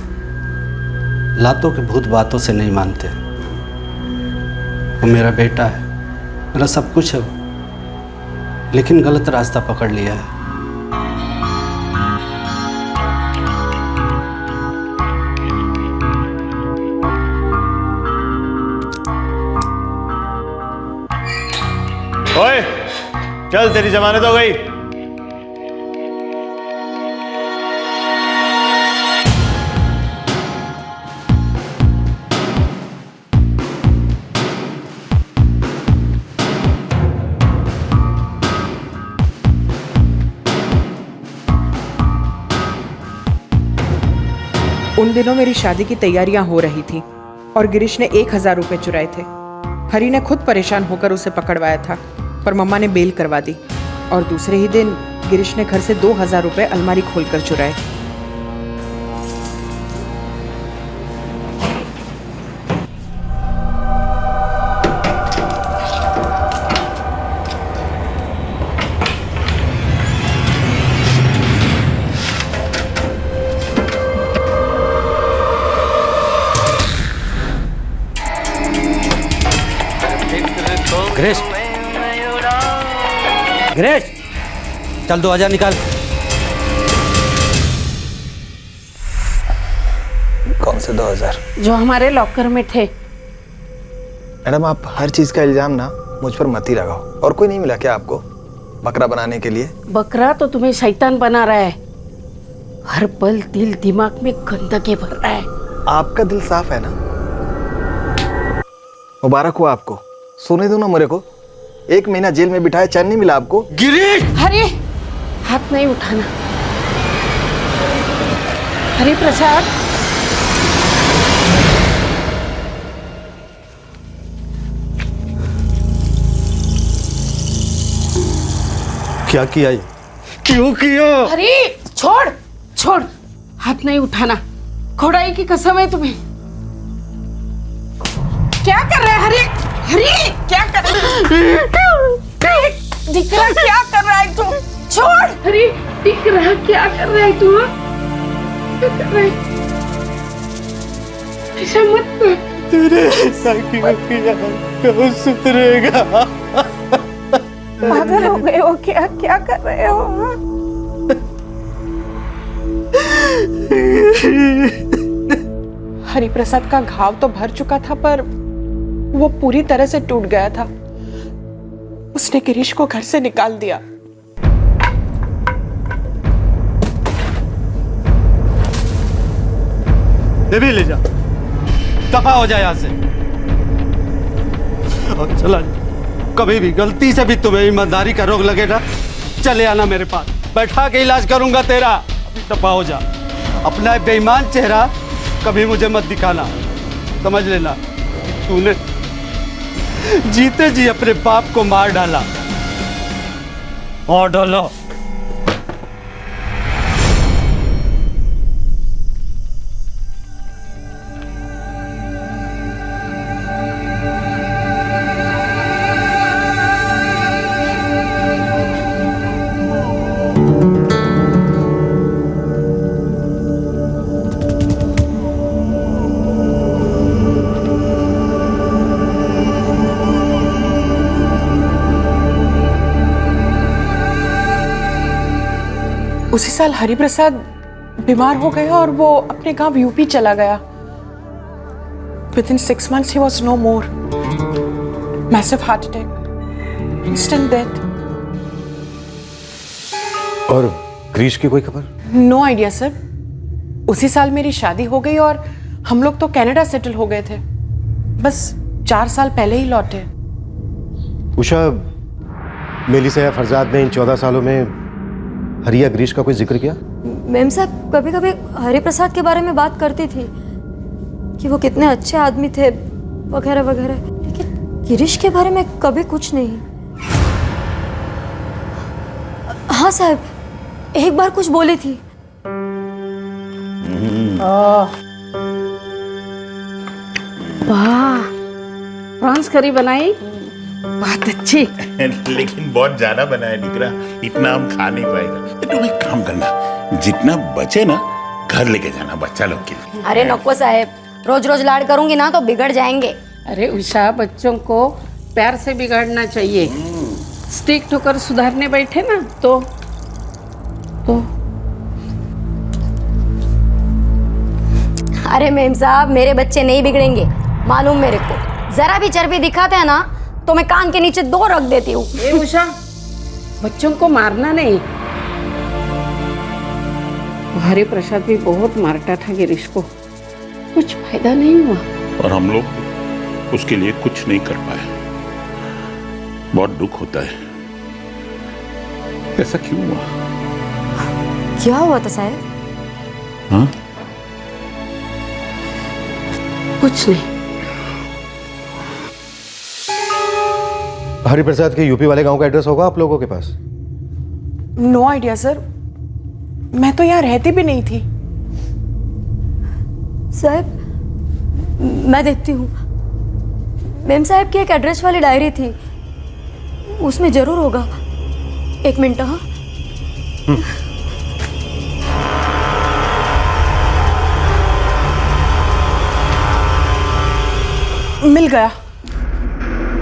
लातों के भूत बातों से नहीं मानते। वो मेरा बेटा है, मेरा सब कुछ है, लेकिन गलत रास्ता पकड़ लिया है। ओए चल, तेरी जमानत हो गई। उन दिनों मेरी शादी की तैयारियां हो रही थी और गिरीश ने 1000 रुपए चुराए थे। हरी ने खुद परेशान होकर उसे पकड़वाया था, पर मम्मा ने बेल करवा दी, और दूसरे ही दिन गिरीश ने घर से 2000 रुपए अलमारी खोलकर चुराए। गिरीश, गिरीश, चल 2000 निकाल। कौन से 2000? जो हमारे लॉकर में थे। मैडम आप हर चीज का इल्जाम ना मुझ पर मत ही लगाओ। और कोई नहीं मिला क्या आपको बकरा बनाने के लिए? बकरा तो तुम्हें शैतान बना रहा है, हर पल दिल दिमाग में गंदगी भर रहा है। आपका दिल साफ है ना? मुबारक हो आपको, सोने दो ना मेरे को। 1 महीना जेल में बिठाए, चैन नहीं मिला आपको? गिरीश! अरे हाथ नहीं उठाना। हरि प्रसाद, क्या किया ये? क्यों किया? हरि छोड़ छोड़, हाथ नहीं उठाना। खोड़ाई की कसम है तुम्हें। क्या कर रहे हैं हरि? हरि क्या कर रहे हैं? दिख रहा क्या कर रहा है तू? छोड़ हरि, दिख रहा क्या कर रहा है तू? क्या कर रहा है? ऐसा मत कर। तूने ऐसा क्यों किया? कब सुधरेगा? पागल हो गए हो क्या? क्या कर रहे हो? हरिप्रसाद का घाव तो भर चुका था, पर वो पूरी तरह से टूट गया था। उसने गिरीश को घर से निकाल दिया। ये भी ले जा, दफा हो जाए यहाँ से। और चला, कभी भी गलती से भी तुम्हें ईमानदारी का रोग लगे ना, चले आना मेरे पास, बैठा के इलाज करूंगा तेरा। अभी दफा हो जा। अपना बेईमान चेहरा कभी मुझे मत दिखाना, समझ लेना। तूने जीते जी अपने बाप को मार डाला। और डालो। उसी साल हरिप्रसाद बीमार हो गया और वो अपने गांव यूपी चला गया। Within 6 months he was no more. Massive heart attack, instant death. और ग्रीश की कोई खबर? No idea sir. उसी साल मेरी शादी हो गई और हम लोग तो कनाडा सेटल हो गए थे। बस 4 साल पहले ही लौटे। उषा, मेलिसा या फरजाद ने इन 14 सालों में हरिया ग्रीश का कोई जिक्र किया? मैम साहब कभी कभी हरिप्रसाद के बारे में बात करती थी कि वो कितने अच्छे आदमी थे वगैरह वगैरह, लेकिन गिरीश के बारे में कभी कुछ नहीं। हाँ साहब, एक बार कुछ बोली थी। वाह, प्रॉन्स करी बनाई, बहुत अच्छी। लेकिन बहुत ज्यादा बनाया निकरा, इतना हम खा नहीं पाएगा। तुम एक काम करना, जितना बचे ना घर लेके जाना बच्चा लोग के लिए। अरे नको साहब, रोज रोज लाड करूंगी ना तो बिगड़ जाएंगे। अरे उषा, बच्चों को प्यार से बिगाड़ना चाहिए। स्टिक ठोकर सुधारने बैठे ना तो अरे मेम साहब, मेरे बच्चे नहीं बिगड़ेंगे, मालूम मेरे को। जरा भी चर्बी दिखाते हैं ना तो मैं कान के नीचे 2 रख देती हूँ। ये उषा, बच्चों को मारना नहीं। हरि प्रसाद भी बहुत मारता था गिरीश को, कुछ फायदा नहीं हुआ। और हम लोग उसके लिए कुछ नहीं कर पाए। बहुत दुख होता है। ऐसा क्यों हुआ? क्या हुआ था साहब? हाँ? कुछ नहीं। हरिप्रसाद के यूपी वाले गांव का एड्रेस होगा आप लोगों के पास? नो आइडिया सर, मैं तो यहाँ रहती भी नहीं थी। साहब मैं देखती हूँ। मैम साहब की एक एड्रेस वाली डायरी थी, उसमें जरूर होगा। 1 मिनट। हाँ मिल गया।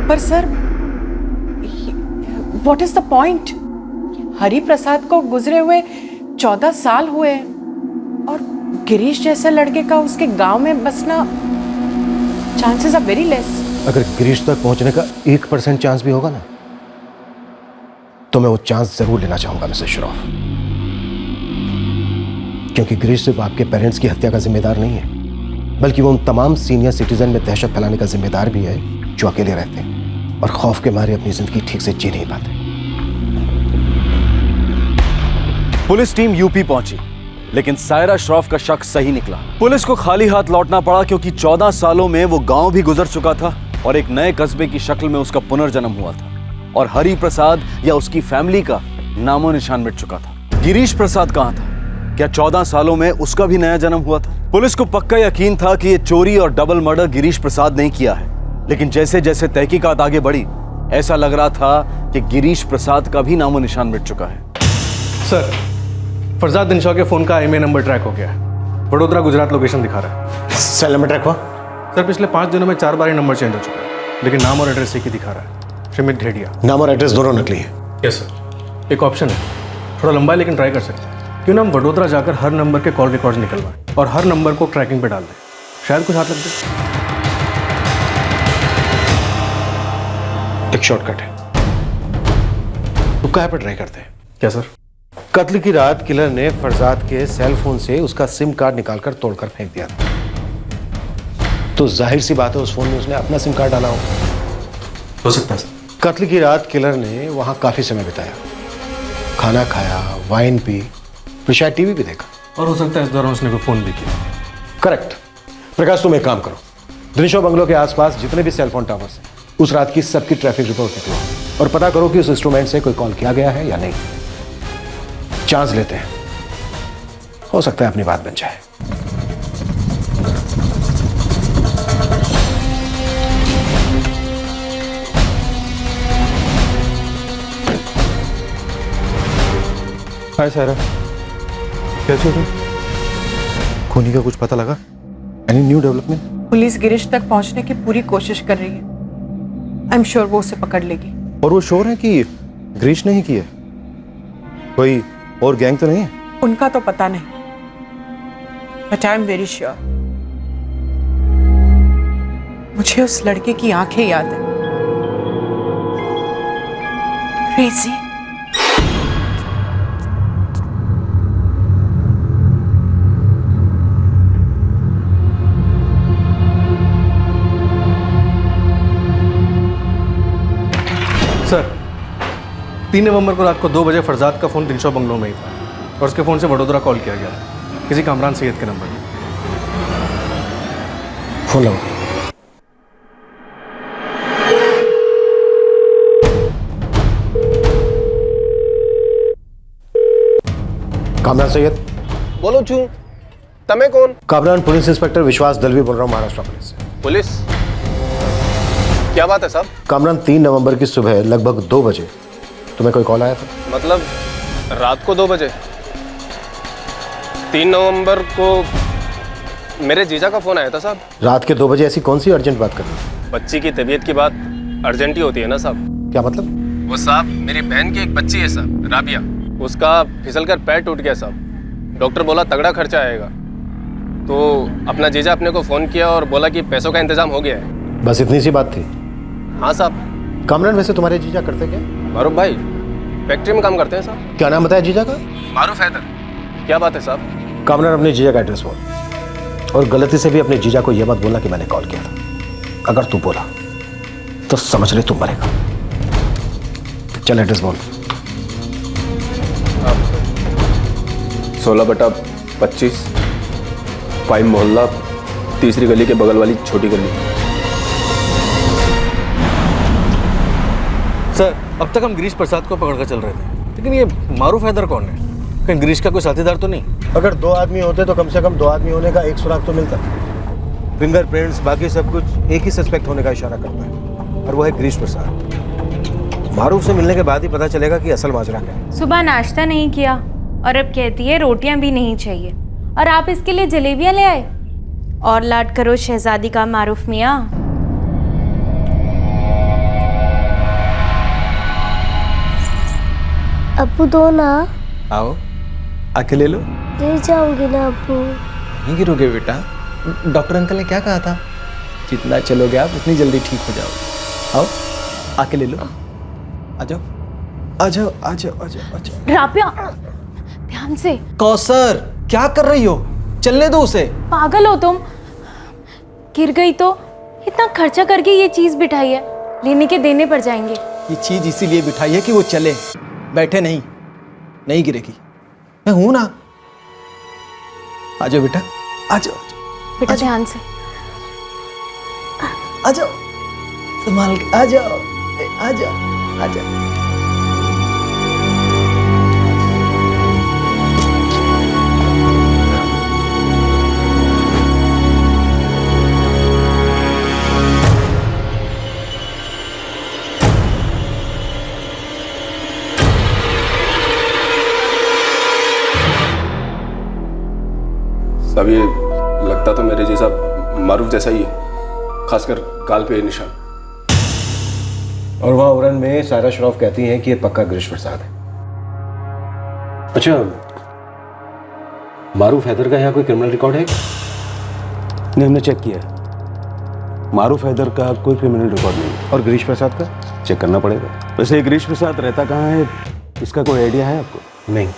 पर sir what is the point? Hari Prasad को गुजरे हुए 14 साल हुए हैं और गिरीश जैसे लड़के का उसके गांव में बसना चांसेस आर वेरी लेस। अगर गिरीश तक पहुंचने का 1% चांस भी होगा ना, तो मैं वो चांस जरूर लेना चाहूंगा मिस्टर श्रॉफ, क्योंकि गिरीश सिर्फ आपके पेरेंट्स की हत्या का जिम्मेदार नहीं है, बल्कि वो उन तमाम सीनियर सिटीजन में दहशत फैलाने का जिम्मेदार भी है जो अकेले रहते हैं और खौफ के मारे अपनी जिंदगी ठीक से जी नहीं पाते। पुलिस टीम यूपी पहुंची, लेकिन सायरा श्रॉफ का शक सही निकला। पुलिस को खाली हाथ लौटना पड़ा, क्योंकि 14 सालों में वो गांव भी गुजर चुका था और एक नए कस्बे की शक्ल में उसका पुनर्जन्म हुआ था, और हरि प्रसाद या उसकी फैमिली का नामो निशान मिट चुका था। गिरीश प्रसाद कहां था? क्या 14 सालों में उसका भी नया जन्म हुआ था? पुलिस को पक्का यकीन था कि ये चोरी और डबल मर्डर गिरीश प्रसाद ने किया है, लेकिन जैसे जैसे तहकीकात आगे बढ़ी, ऐसा लग रहा था कि गिरीश प्रसाद का भी नामो निशान मिट चुका है। सर, फरजाद दिनशा के फोन का IMEI नंबर ट्रैक हो गया है। वडोदरा गुजरात लोकेशन दिखा रहा है। सेल नंबर ट्रैक हुआ? सर, पिछले 5 दिनों में 4 बार ये नंबर चेंज हो चुका है, लेकिन नाम और एड्रेस एक ही दिखा रहा है, श्रीमित ढेडिया। नाम और एड्रेस दोनों नकली है? Yes sir. एक ऑप्शन है, थोड़ा लंबा है लेकिन ट्राई कर सकते हैं। क्यों ना हम वडोदरा जाकर हर नंबर के कॉल रिकॉर्ड्स निकलवाएं और हर नंबर को ट्रैकिंग पे डाल दें, शायद कुछ हाथ लग जाए। एक शॉर्टकट है, तो कहाँ पर ट्राई करते हैं? क्या सर? कत्ल की रात किलर ने फरजाद के सेल फोन से उसका सिम कार्ड निकालकर तोड़कर फेंक दिया था, तो जाहिर सी बात है उस फोन में उसने अपना सिम कार्ड डाला हो सकता है। कत्ल की रात किलर ने वहां काफी समय बिताया, खाना खाया, वाइन पी, तो शायद टीवी भी देखा, और हो सकता है इस दौरान उसने कोई फोन भी किया। करेक्ट। प्रकाश, तुम एक काम करो, दिनशा बंगलो के आसपास जितने भी सेलफोन टावर्स हैं, उस रात की सबकी ट्रैफिक रिपोर्ट निकलो और पता करो कि उस इंस्ट्रूमेंट से कोई कॉल किया गया है या नहीं। चांस लेते हैं, हो सकता है अपनी बात बन जाए। हाय सारा, कैसे हो तुम? खूनी का कुछ पता लगा? Any new development? Police Girish तक पहुंचने की पूरी कोशिश कर रही है। आई एम श्योर वो उसे पकड़ लेगी। और वो श्योर है कि गिरीश ने ही की है? कोई और गैंग तो नहीं है? उनका तो पता नहीं, but I am very sure. मुझे उस लड़के की आंखें याद है, क्रेजी। सर, 3 नवंबर को रात को 2 बजे फरजाद का फोन दिनशा बंगलो में ही था और उसके फोन से वडोदरा कॉल किया गया किसी कामरान सैयद के नंबर पर। फोन लगाओ। कामरान सैयद बोलो छू, तमे कौन? कामरान पुलिस इंस्पेक्टर विश्वास दलवी बोल रहा हूँ, महाराष्ट्र पुलिस से। पुलिस? क्या बात है साहब? कामरान, 3 नवंबर की सुबह लगभग 2 बजे तुम्हें कोई कॉल आया था? मतलब रात को 2 बजे? 3 नवंबर को मेरे जीजा का फोन आया था साहब। रात के 2 बजे ऐसी कौन सी अर्जेंट बात करनी? बच्ची की तबीयत की बात अर्जेंट ही होती है ना साहब। क्या मतलब? वो साहब, मेरी बहन की एक बच्ची है साहब, राबिया, उसका फिसलकर पैर टूट गया साहब। डॉक्टर बोला तगड़ा खर्चा आएगा, तो अपना जीजा अपने को फ़ोन किया और बोला कि पैसों का इंतजाम हो गया है। बस इतनी सी बात थी? हाँ साहब। कामरान, वैसे तुम्हारे जीजा करते क्या? मारूफ भाई फैक्ट्री में काम करते हैं साहब। क्या नाम बताया जीजा का? मारूफ हैदर। क्या बात है साहब? कामरान, अपने जीजा का एड्रेस बोल, और गलती से भी अपने जीजा को यह मत बोलना कि मैंने कॉल किया था। अगर तू बोला तो समझ ले तू मरेगा। चल एड्रेस बोल। 16/25 5 मोहल्ला, तीसरी गली के बगल वाली छोटी गली। सर, अब तक हम गिरीश प्रसाद को पकड़कर चल रहे थे, लेकिन ये मारूफ हैदर कौन है? कहीं गिरीश का कोई साथीदार तो नहीं? अगर 2 आदमी होते तो कम से कम 2 आदमी होने का एक सुराग तो मिलता। फिंगरप्रिंट्स, बाकी सब कुछ एक ही सस्पेक्ट होने का इशारा करता है, और वो है गिरीश प्रसाद। मारूफ से मिलने के बाद ही पता चलेगा कि असल माजरा क्या है। सुबह नाश्ता नहीं किया और अब कहती है रोटियां भी नहीं चाहिए, और आप इसके लिए जलेबियां ले आए। और लाड करो शहजादी का मारूफ मियाँ। अब्बू दो ना। आओ आके ले लो। गिर जाऊंगी ना अब्बू। नहीं गिरोगे बेटा, डॉक्टर अंकल ने क्या कहा था, जितना चलोगे आप उतनी जल्दी ठीक हो जाओगे। आओ आके ले लो, आ जाओ आ जाओ आ जाओ आ जाओ आ जाओ। राबिया ध्यान से। कौसर क्या कर रही हो, चलने दो उसे। पागल हो तुम, गिर गई तो इतना खर्चा करके ये चीज बिठाई है, लेने के देने पड़ जाएंगे। ये चीज इसीलिए बिठाई है कि वो चले, बैठे नहीं, नहीं गिरेगी। मैं हूं ना, आ जाओ बेटा आ जाओ बेटा ध्यान से। आ जाओ, संभाल के आ जाओ आ जाओ आ जाओ। सब ये लगता तो मेरे जैसा मारूफ जैसा ही है, खासकर गाल पे निशान। और वहां उड़न में सायरा श्रॉफ कहती हैं कि ये पक्का गिरीश प्रसाद है। अच्छा, मारूफ हैदर का यहाँ कोई क्रिमिनल रिकॉर्ड है? नहीं, हमने चेक किया, मारूफ हैदर का कोई क्रिमिनल रिकॉर्ड नहीं। और गिरीश प्रसाद का चेक करना पड़ेगा। वैसे गिरीश प्रसाद रहता कहाँ है, इसका कोई आइडिया है आपको? नहीं।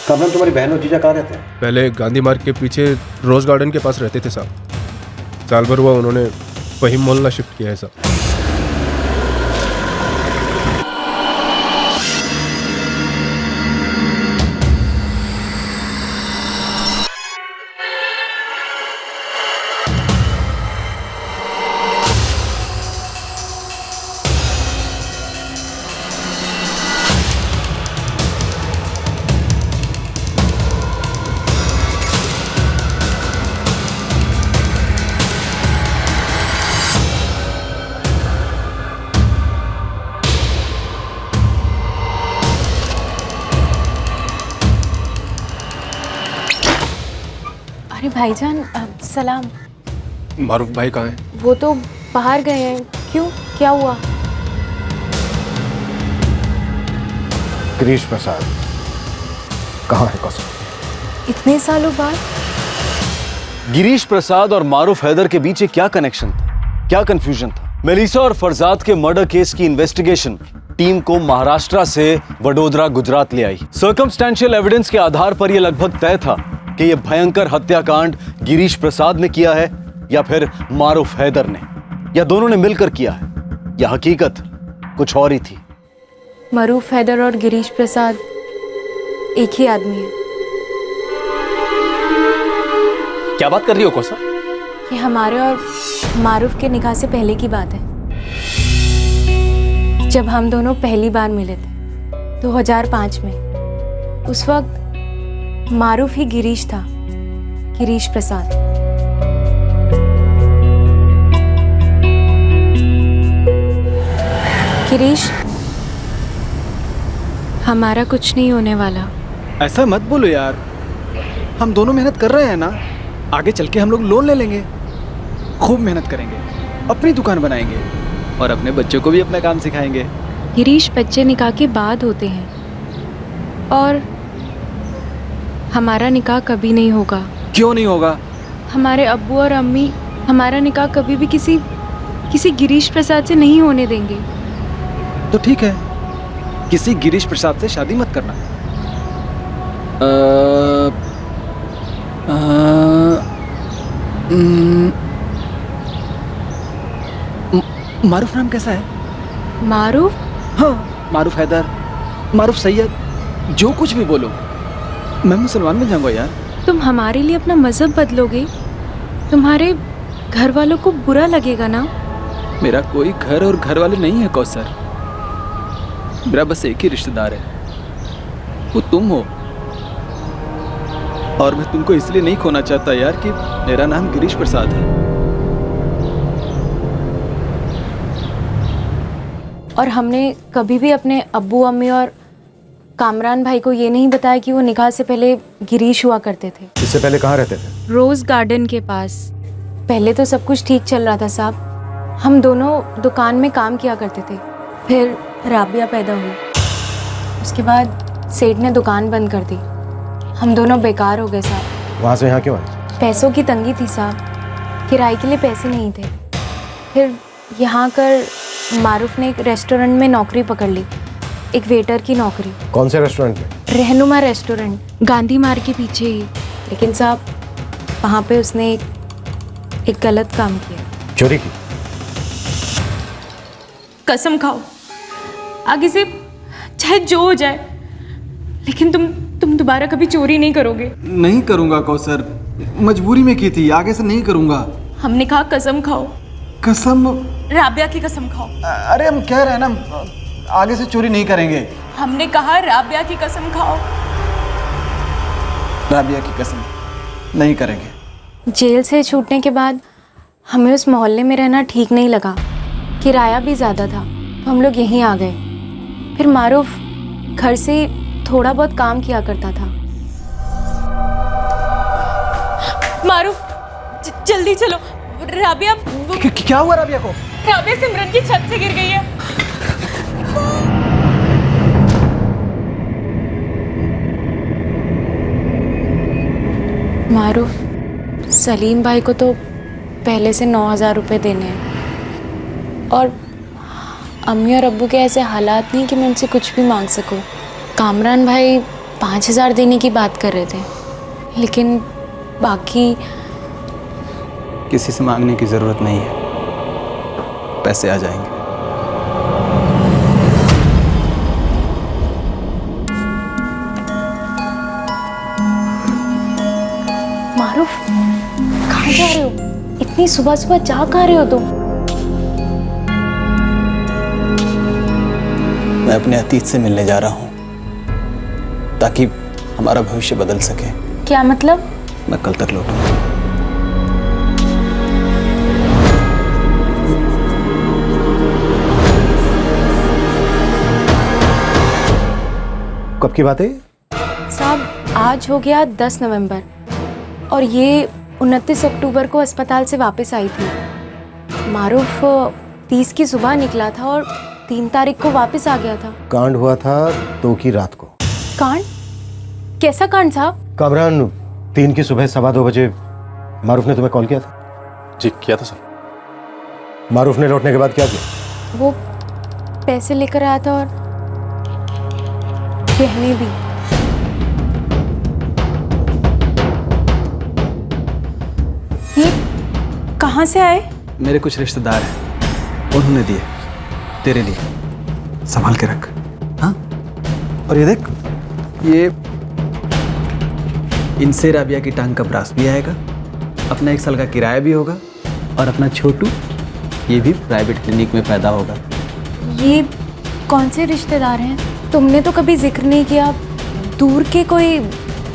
कामरान, तुम्हारी बहन और जीजा कहाँ रहते हैं? पहले गांधी मार्ग के पीछे रोज गार्डन के पास रहते थे साहब। साल भर हुआ उन्होंने वही मोहल्ला शिफ्ट किया है साहब। अरे भाईजान सलाम। मारूफ भाई कहाँ है? वो तो बाहर गए हैं। क्यों, क्या हुआ? गिरीश प्रसाद कहाँ है कौसर? इतने सालों बाद? गिरीश प्रसाद और मारूफ हैदर के बीच क्या कनेक्शन था, क्या कंफ्यूजन था? मेलिसा और फरजाद के मर्डर केस की इन्वेस्टिगेशन टीम को महाराष्ट्र से वडोदरा गुजरात ले आई। सर्कमस्टेंशियल एविडेंस के आधार पर यह लगभग तय था कि यह भयंकर हत्याकांड गिरीश प्रसाद ने किया है या फिर मारूफ हैदर ने, या दोनों ने मिलकर किया है, या हकीकत कुछ और ही थी। मारूफ हैदर और गिरीश प्रसाद एक ही आदमी है। क्या बात कर रही हो कौसर? ये हमारे और मारूफ के निकाह से पहले की बात है, जब हम दोनों पहली बार मिले थे 2005 में। उस वक्त मारूफ ही गिरीश था, गिरीश प्रसाद। गिरीश, हमारा कुछ नहीं होने वाला। ऐसा मत बोलो यार, हम दोनों मेहनत कर रहे हैं ना, आगे चल के हम लोग लोन ले लेंगे, खूब मेहनत करेंगे, अपनी दुकान बनाएंगे और अपने बच्चों को भी अपना काम सिखाएंगे। गिरीश, बच्चे निकाह के बाद होते हैं और हमारा निकाह कभी नहीं होगा। क्यों नहीं होगा? हमारे अब्बू और अम्मी हमारा निकाह कभी भी किसी गिरीश प्रसाद से नहीं होने देंगे। तो ठीक है, किसी गिरीश प्रसाद से शादी मत करना। मारूफ नाम कैसा है? मारूफ? हाँ, मारूफ हैदर, मारूफ सैयद, जो कुछ भी बोलो, मैं मुसलमान बन जाऊंगा यार। तुम हमारे लिए अपना मजहब बदलोगे? तुम्हारे घर वालों को बुरा लगेगा ना? मेरा कोई घर और घर वाले नहीं है कौसर, मेरा बस एक ही रिश्तेदार है, वो तुम हो। और मैं तुमको इसलिए नहीं खोना चाहता यार कि मेरा नाम गिरीश प्रसाद है। और हमने कभी भी अपने अब्बू अम्मी और कामरान भाई को ये नहीं बताया कि वो निकाह से पहले गिरीश हुआ करते थे। इससे पहले कहाँ रहते थे? रोज गार्डन के पास। पहले तो सब कुछ ठीक चल रहा था साहब, हम दोनों दुकान में काम किया करते थे। फिर राबिया पैदा हुई। उसके बाद सेठ ने दुकान बंद कर दी। हम दोनों बेकार हो गए साहब। वहाँ से यहाँ क्यों आए? पैसों की तंगी थी साहब, किराए के लिए पैसे नहीं थे। फिर यहाँ कर मारूफ ने एक रेस्टोरेंट में नौकरी पकड़ ली, एक वेटर की नौकरी। कौन से रेस्टोरेंट में? रहनुमा रेस्टोरेंट, गांधी मार्ग के पीछे ही। लेकिन साहब वहाँ पे उसने एक गलत काम किया। चोरी की? कसम खाओ आगे से चाहे जो हो जाए, लेकिन तुम दोबारा कभी चोरी नहीं करोगे। नहीं करूँगा कौसर, मजबूरी में की थी, आगे से नहीं करूँगा। हमने कहा कसम खाओ। कसम? राबिया की कसम खाओ। अरे हम कह रहे हैं ना, आगे से चोरी नहीं करेंगे। हमने कहा राबिया की कसम खाओ। राबिया की कसम नहीं करेंगे। जेल से छूटने के बाद हमें उस मोहल्ले में रहना ठीक नहीं लगा, किराया भी ज़्यादा था, तो हम लोग यहीं आ गए। फिर मारूफ घर से थोड़ा बहुत काम किया करता था। मारूफ जल्दी चलो, राबिया क्या हुआ राबिया को? राबिया सिमरन की छत से गिर गई है। मारूफ सलीम भाई को तो पहले से 9,000 रुपये देने हैं, और अम्मी और अब्बू के ऐसे हालात नहीं कि मैं उनसे कुछ भी मांग सकूं। कामरान भाई 5,000 देने की बात कर रहे थे, लेकिन बाकी किसी से मांगने की ज़रूरत नहीं है, पैसे आ जाएंगे। मारूफ कहाँ जा रहे हो? इतनी सुबह सुबह जा कहाँ रहे हो तुम? मैं अपने अतीत से मिलने जा रहा हूँ, ताकि हमारा भविष्य बदल सके। क्या मतलब? मैं कल तक लौटूंगा। कब की बात है? साहब आज हो गया 10 नवंबर, और ये 29 अक्टूबर को अस्पताल से वापस आई थी। मारूफ 30 की सुबह निकला था और 3 तारीख को वापस आ गया था। कांड हुआ था 2 की रात को। कांड? कैसा कांड साहब? कामरान 3 की सुबह 2:15 बजे मारूफ ने तुम्हें कॉल किया था? जी किया था सर। मारूफ ने लौटने के बाद क्या किया? वो पैसे लेकर आया था और गहने भी। ये कहाँ से आए? मेरे कुछ रिश्तेदार हैं, उन्होंने दिए तेरे लिए, संभाल के रख। हाँ, और ये देख, ये इनसे राबिया की टांग का ब्रास भी आएगा, अपना 1 साल का किराया भी होगा, और अपना छोटू ये भी प्राइवेट क्लिनिक में पैदा होगा। ये कौन से रिश्तेदार हैं? तुमने तो कभी जिक्र नहीं किया। दूर के कोई?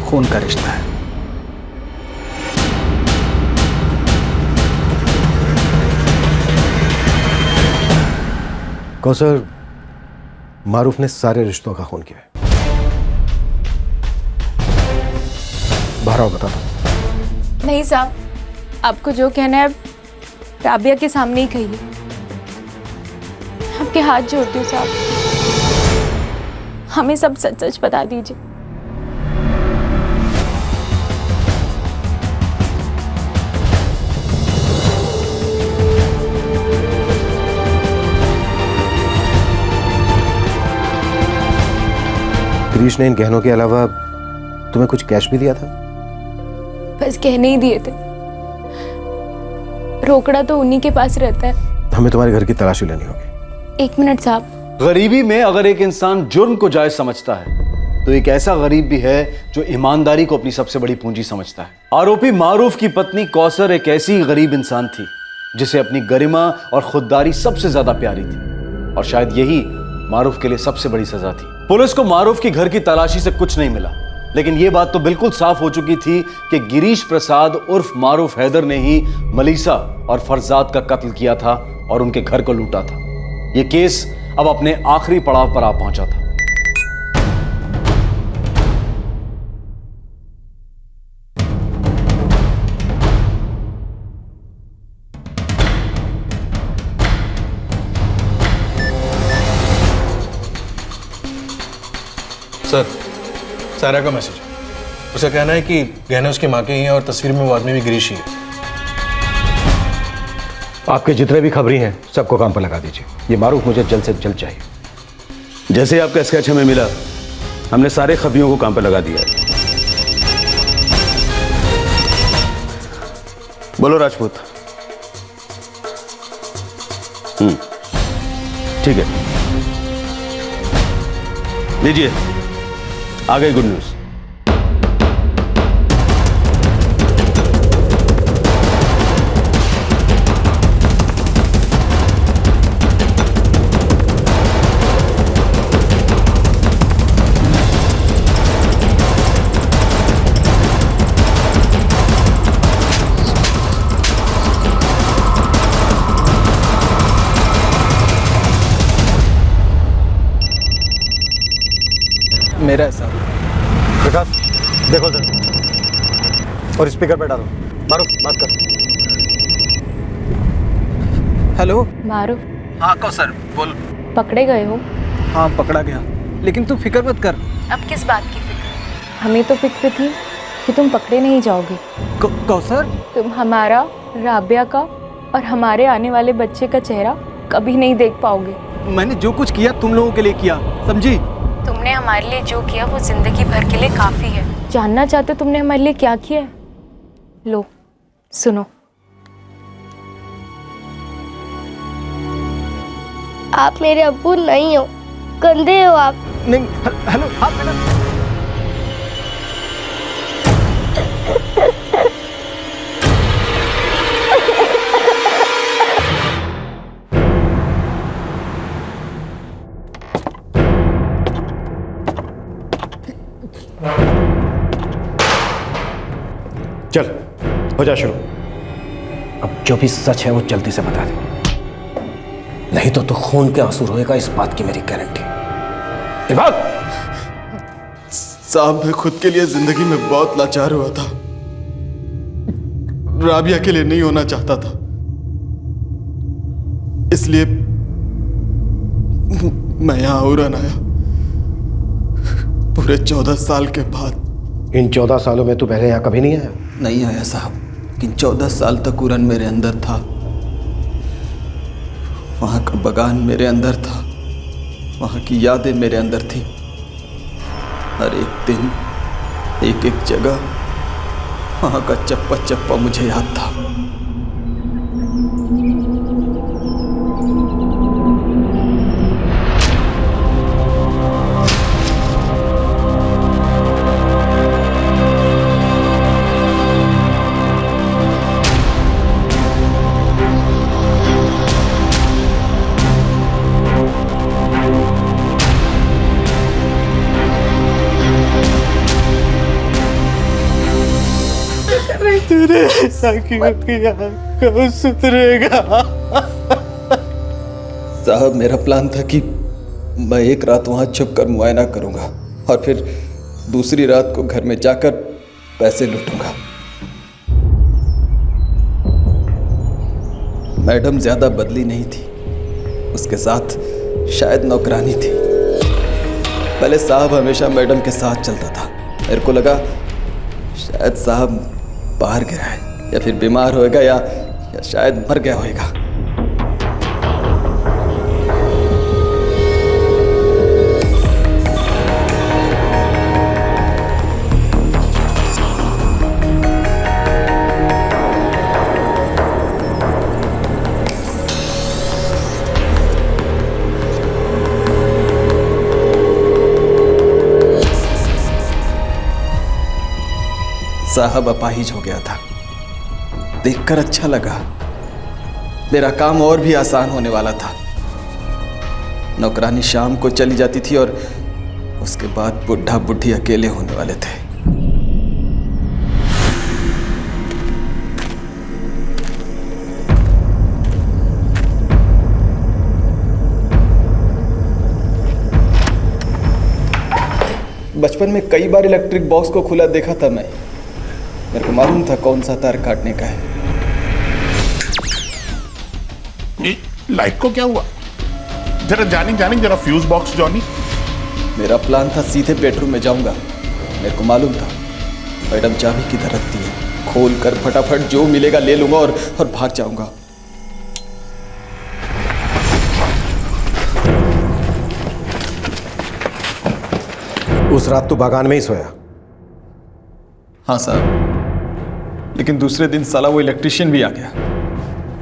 खून का रिश्ता है। कौसर, मारूफ ने सारे रिश्तों का खून किया है। बाहर आओ, बता दो। नहीं साहब, आपको जो कहना है राबिया के सामने ही कहिए। आपके हाथ जोड़ती हूँ साहब, हमें सब सच सच बता दीजिए। गिरीश ने इन गहनों के अलावा तुम्हें कुछ कैश भी दिया था? बस कहने ही दिए थे, रोकड़ा तो उन्हीं के पास रहता है। हमें तुम्हारे घर की तलाशी लेनी होगी। 1 मिनट साहब। गरीबी में अगर एक इंसान जुर्म को जायज समझता है, तो एक ऐसा गरीब भी है जो ईमानदारी को अपनी सबसे बड़ी पूंजी समझता है। आरोपी मारूफ की पत्नी कौसर एक ऐसी गरीब इंसान थी जिसे अपनी गरिमा और खुददारी सबसे ज्यादा प्यारी थी, और शायद यही मारूफ के लिए सबसे बड़ी सजा थी। पुलिस को मारूफ की घर की तलाशी से कुछ नहीं मिला, लेकिन यह बात तो बिल्कुल साफ हो चुकी थी कि गिरीश प्रसाद उर्फ मारूफ हैदर ने ही मलीसा और फरजाद का कत्ल किया था और उनके घर को लूटा था। यह केस अब अपने आखिरी पड़ाव पर आ पहुंचा था। सर, सारा का मैसेज। उसका कहना है कि गहने उसकी माँ के ही हैं और तस्वीर में वो आदमी भी गिरीश ही है। आपके जितने भी खबरी हैं सबको काम पर लगा दीजिए। ये मारूफ मुझे जल्द से जल्द चाहिए। जैसे आपका स्केच हमें मिला, हमने सारे खबरियों को काम पर लगा दिया है। बोलो राजपूत। ठीक है, लीजिए, आ गई गुड न्यूज। मेरा है साहब। विकास देखो जरा और स्पीकर पे डालो। मारूफ बात कर। हेलो मारो। हाँ कौसर बोल। पकड़े गए हो? हाँ पकड़ा गया, लेकिन तू फिक्र मत कर। अब किस बात की फिक्र? हमें तो फिक्र थी कि तुम पकड़े नहीं जाओगे। कौसर, तुम हमारा, राबिया का और हमारे आने वाले बच्चे का चेहरा कभी नहीं देख पाओगे। मैंने जो कुछ किया तुम लोगों के लिए किया, समझी? तुमने हमारे लिए जो किया वो जिंदगी भर के लिए काफी है। जानना चाहते हो तुमने हमारे लिए क्या किया है? लो सुनो। आप मेरे अब्बू नहीं हो, गंदे हो आप। नहीं, हेलो हाँ मैडम। चल हो जा शुरू। अब जो भी सच है वो जल्दी से बता दे, नहीं तो तू खून के आंसू रोएगा, इस बात की मेरी गारंटी। साहब मैं खुद के लिए जिंदगी में बहुत लाचार हुआ था, राबिया के लिए नहीं होना चाहता था, इसलिए मैं यहां उड़न आया पूरे 14 साल के बाद। इन 14 सालों में तू पहले यहाँ कभी नहीं आया? नहीं आया साहब, लेकिन 14 साल तक उड़न मेरे अंदर था, वहां का बगान मेरे अंदर था, वहां की यादें मेरे अंदर थी। हर एक दिन, एक एक जगह, वहां का चप्पा चप्पा मुझे याद था। तूने ऐसा क्यों किया? कब सुधरेगा? साहब मेरा प्लान था कि मैं एक रात वहां छुप कर मुआयना करूंगा और फिर दूसरी रात को घर में जाकर पैसे लूटूंगा। मैडम ज्यादा बदली नहीं थी, उसके साथ शायद नौकरानी थी। पहले साहब हमेशा मैडम के साथ चलता था, मेरे को लगा शायद साहब बाहर गया है या फिर बीमार होएगा या शायद मर गया होएगा। साहब अपाहिज हो गया था, देखकर अच्छा लगा। मेरा काम और भी आसान होने वाला था। नौकरानी शाम को चली जाती थी और उसके बाद बुढ़ा बुढ़ी अकेले होने वाले थे। बचपन में कई बार इलेक्ट्रिक बॉक्स को खुला देखा था मैं, मेरे को मालूम था कौन सा तार काटने का है। लाइट को क्या हुआ? जरा जानी जरा फ्यूज बॉक्स जॉनी। मेरा प्लान था सीधे बेडरूम में जाऊंगा। मेरे को मालूम था मैडम चाबी किधर रखती है, खोल कर फटाफट जो मिलेगा ले लूंगा और भाग जाऊंगा। उस रात तो बागान में ही सोया? हाँ साहब, लेकिन दूसरे दिन साला वो इलेक्ट्रिशियन भी आ गया।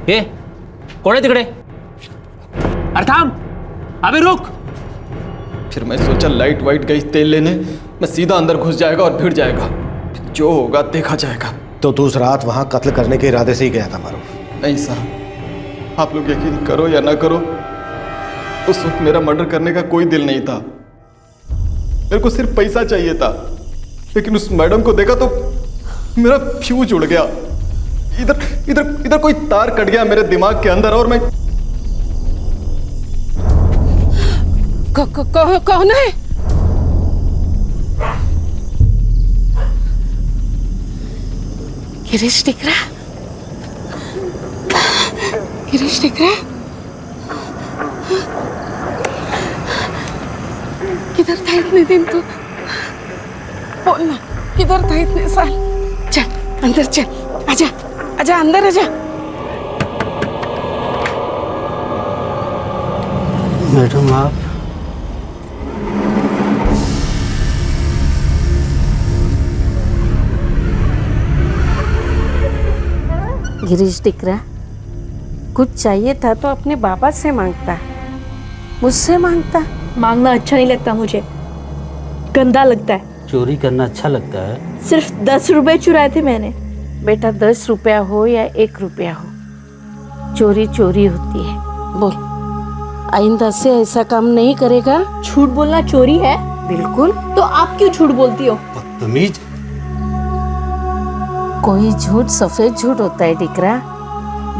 ए कौन है तिकडे? अरे थांब, अबे रुक। फिर मैं सोचा लाइट वाइट गई तेल लेने, मैं सीधा अंदर घुस जाएगा और भिड़ जाएगा, जो होगा देखा जाएगा। तो तू उस रात वहां कत्ल करने के इरादे से ही गया था मारूफ? नहीं साहब, आप लोग यकीन करो या ना करो, उस वक्त मेरा मर्डर करने का कोई दिल नहीं था। मेरे को सिर्फ पैसा चाहिए था, लेकिन उस मैडम को देखा तो मेरा फ्यूज उड़ गया। इधर इधर इधर कोई तार कट गया मेरे दिमाग के अंदर और मैं कौन है? गिरीश दिख रहा? गिरीश दिख रहा? किधर था इतने दिन तू? बोलना, किधर था इतने साल? चल अंदर चल, आजा आजा अंदर आजा। मैडम आप गिरीश दिख रहा? कुछ चाहिए था तो अपने बाबा से मांगता, मुझसे मांगता। मांगना अच्छा नहीं लगता मुझे, गंदा लगता है। चोरी करना अच्छा लगता है? सिर्फ 10 रुपए चुराए थे मैंने। बेटा 10 रुपया हो या 1 रुपया हो, चोरी चोरी होती है। बोल, आइंदा से ऐसा काम नहीं करेगा? झूठ बोलना चोरी है? बिल्कुल। तो आप क्यों झूठ बोलती हो? बदतमीज। कोई झूठ सफेद झूठ होता है डिकरा,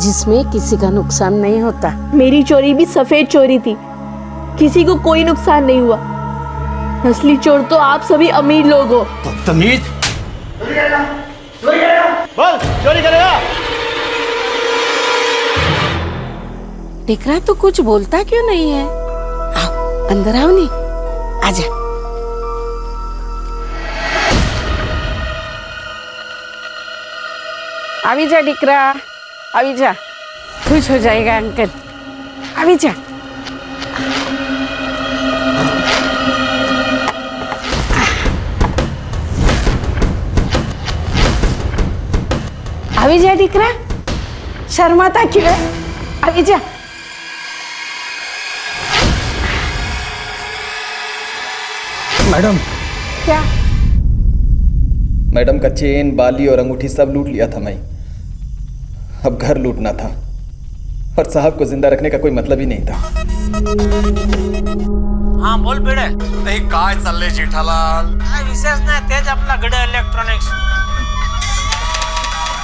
जिसमें किसी का नुकसान नहीं होता। मेरी चोरी भी सफेद चोरी थी, किसी को कोई नुकसान नहीं हुआ। असली चोर तो आप सभी अमीर लोग हो। बदतमीज। बोल, चोरी करेगा? डिकरा तो कुछ बोलता क्यों नहीं है? आओ अंदर आओ, नहीं आजा। अभी जा डिकरा, अभी जा, खुश हो जाएगा अंकल। अभी जा। अभी जा डिकरा, शर्माता क्यों है? अभी जा। मैडम। क्या? मैडम का चेन, बाली और अंगूठी सब लूट लिया था मैं। अब घर लूटना था और साहब को जिंदा रखने का कोई मतलब ही नहीं था। हाँ बोल बेड़े। नाही काय चाललंय जेठालाल? काय विशेष नाही, तेज आपला गडे इलेक्ट्रॉनिक्स।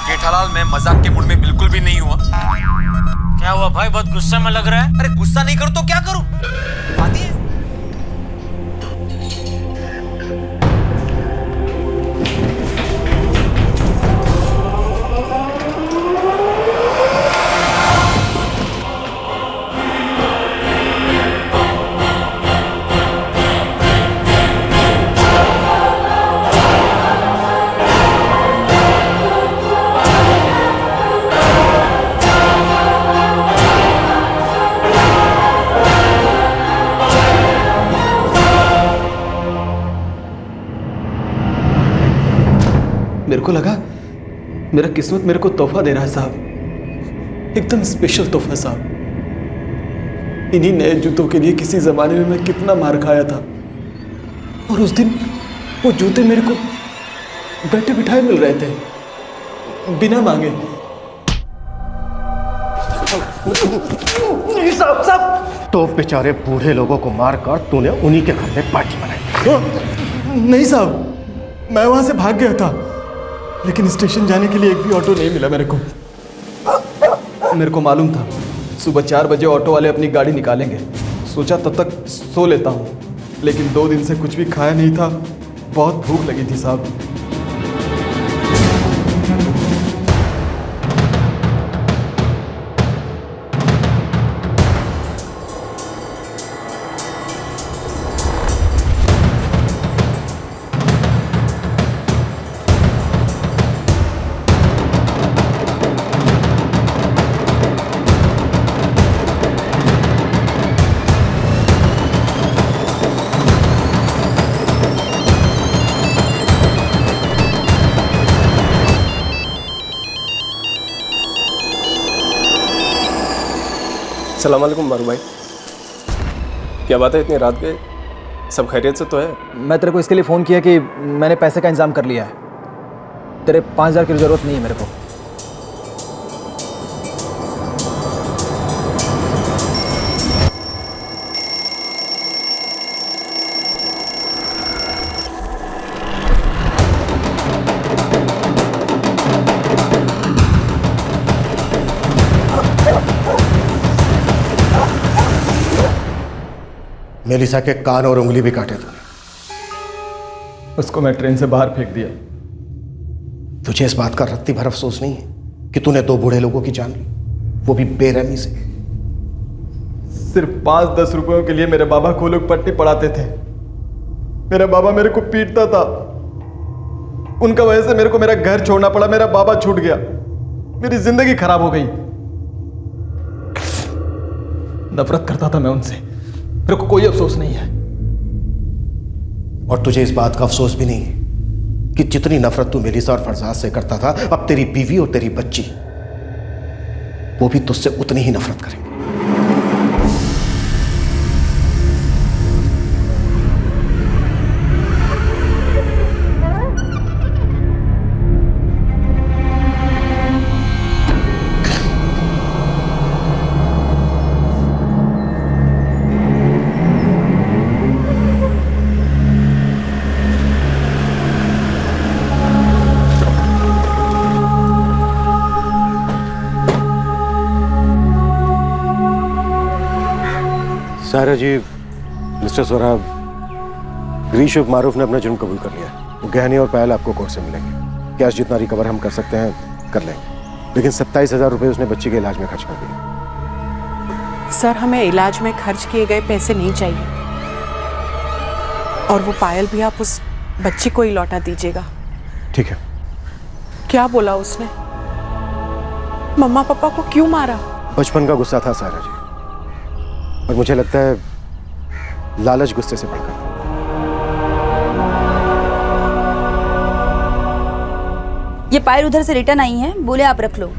जेठालाल मैं मजाक के मूड में बिल्कुल भी नहीं हुआ। क्या हुआ भाई, बहुत गुस्से में लग रहा है? अरे गुस्सा नहीं करूं तो क्या करूं? आती है। मेरे को लगा मेरा किस्मत मेरे को तोहफा दे रहा है साहब, एकदम स्पेशल तोहफा साहब। इन्हीं नए जूतों के लिए किसी जमाने में मैं कितना मार खाया था, और उस दिन वो जूते मेरे को बैठे बिठाए मिल रहे थे, बिना मांगे। साहब तो बेचारे बूढ़े लोगों को मारकर तूने उन्हीं के घर में पार्टी बनाई? नहीं साहब, मैं वहां से भाग गया था, लेकिन स्टेशन जाने के लिए एक भी ऑटो नहीं मिला मेरे को। मेरे को मालूम था सुबह 4 बजे ऑटो वाले अपनी गाड़ी निकालेंगे। सोचा तब तक सो लेता हूँ, लेकिन 2 दिन से कुछ भी खाया नहीं था, बहुत भूख लगी थी साहब। सलाम वालेकुम मारू भाई। क्या बात है, इतनी रात के सब खैरियत से तो है? मैं तेरे को इसके लिए फ़ोन किया कि मैंने पैसे का इंतजाम कर लिया है। तेरे 5,000 की ज़रूरत नहीं है मेरे को। मेलिसा के कान और उंगली भी काटे तूने। उसको मैं ट्रेन से बाहर फेंक दिया। तुझे इस बात का रत्ती भर अफसोस नहीं है कि तूने 2 बूढ़े लोगों की जान ली, वो भी बेरहमी से? सिर्फ 5-10 रुपयों के लिए मेरे बाबा को लोग पट्टी पढ़ाते थे। मेरा बाबा मेरे को पीटता था। उनका वजह से मेरे को मेरा घर छोड़ना पड़ा, मेरा बाबा छूट गया, मेरी जिंदगी खराब हो गई। नफरत करता था मैं उनसे, मेरे को कोई अफसोस नहीं है। और तुझे इस बात का अफसोस भी नहीं है कि जितनी नफरत तू मेलिसा और फरजाद से करता था, अब तेरी बीवी और तेरी बच्ची वो भी तुझसे उतनी ही नफरत करेंगे। सायरा जी, मिस्टर सोहराब, गिरीश उर्फ मारूफ ने अपना जुर्म कबूल कर लिया। वो गहने और पायल आपको कोर्ट से मिलेंगे। कैश जितना रिकवर हम कर सकते हैं कर लेंगे, लेकिन 27,000 रुपये उसने बच्ची के इलाज में खर्च कर दिए। सर, हमें इलाज में खर्च किए गए पैसे नहीं चाहिए, और वो पायल भी आप उस बच्ची को ही लौटा दीजिएगा। ठीक है। क्या बोला उसने? मम्मा पापा को क्यों मारा? बचपन का गुस्सा था सायरा जी, और मुझे लगता है लालच गुस्से से बढ़कर। ये पायल उधर से रिटर्न आई है, बोले आप रख लो।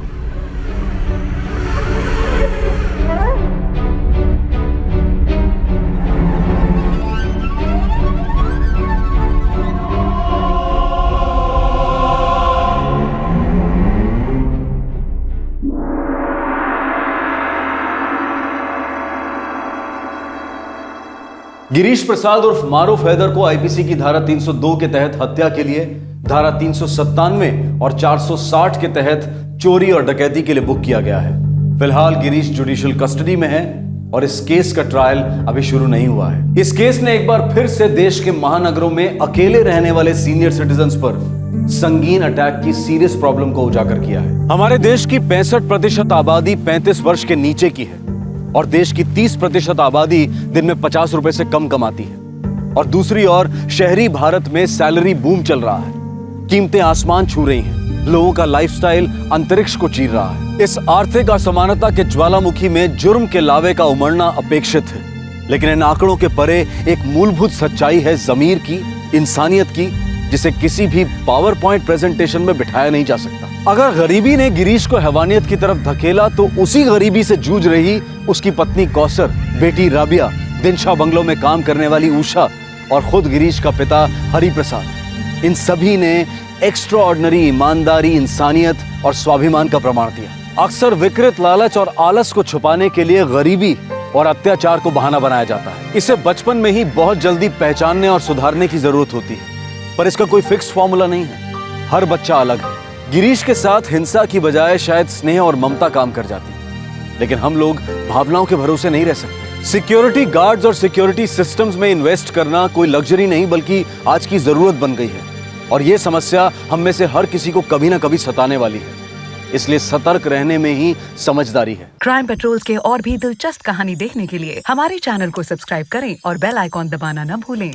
गिरीश प्रसाद उर्फ मारूफ हैदर को आईपीसी की धारा 302 के तहत हत्या के लिए, धारा 397 और 460 के तहत चोरी और डकैती के लिए बुक किया गया है। फिलहाल गिरीश जुडिशियल कस्टडी में है और इस केस का ट्रायल अभी शुरू नहीं हुआ है। इस केस ने एक बार फिर से देश के महानगरों में अकेले रहने वाले सीनियर सिटीजन्स पर संगीन अटैक की सीरियस प्रॉब्लम को उजागर किया है। हमारे देश की 65% आबादी 35 वर्ष के नीचे की है और देश की 30% आबादी दिन में 50 रुपए से कम कमाती है। और दूसरी ओर शहरी भारत में सैलरी बूम चल रहा है, कीमतें आसमान छू रही हैं, लोगों का लाइफस्टाइल अंतरिक्ष को चीर रहा है। इस आर्थिक असमानता के ज्वालामुखी में जुर्म के लावे का उमड़ना अपेक्षित है, लेकिन इन आंकड़ों के परे एक मूलभूत सच्चाई है ज़मीर की, इंसानियत की, जिसे किसी भी पावर पॉइंट प्रेजेंटेशन में बिठाया नहीं जा सकता। अगर गरीबी ने गिरीश को हैवानियत की तरफ धकेला तो उसी गरीबी से जूझ रही उसकी पत्नी कौसर, बेटी राबिया, दिनशा बंगलों में काम करने वाली उषा और खुद गिरीश का पिता हरि प्रसाद, इन सभी ने एक्स्ट्राऑर्डिनरी ईमानदारी, इंसानियत और स्वाभिमान का प्रमाण दिया। अक्सर विकृत लालच और आलस को छुपाने के लिए गरीबी और अत्याचार को बहाना बनाया जाता है। इसे बचपन में ही बहुत जल्दी पहचानने और सुधारने की जरूरत होती है, पर इसका कोई फिक्स फॉर्मूला नहीं है। हर बच्चा अलग है। गिरीश के साथ हिंसा की बजाय शायद स्नेह और ममता काम कर जाती है, लेकिन हम लोग भावनाओं के भरोसे नहीं रह सकते। सिक्योरिटी गार्ड्स और सिक्योरिटी सिस्टम्स में इन्वेस्ट करना कोई लग्जरी नहीं बल्कि आज की जरूरत बन गई है, और यह समस्या हम में से हर किसी को कभी ना कभी सताने वाली है। इसलिए सतर्क रहने में ही समझदारी है। क्राइम पेट्रोल्स के और भी दिलचस्प कहानी देखने के लिए हमारे चैनल को सब्सक्राइब करें और बेल आइकॉन दबाना न भूलें।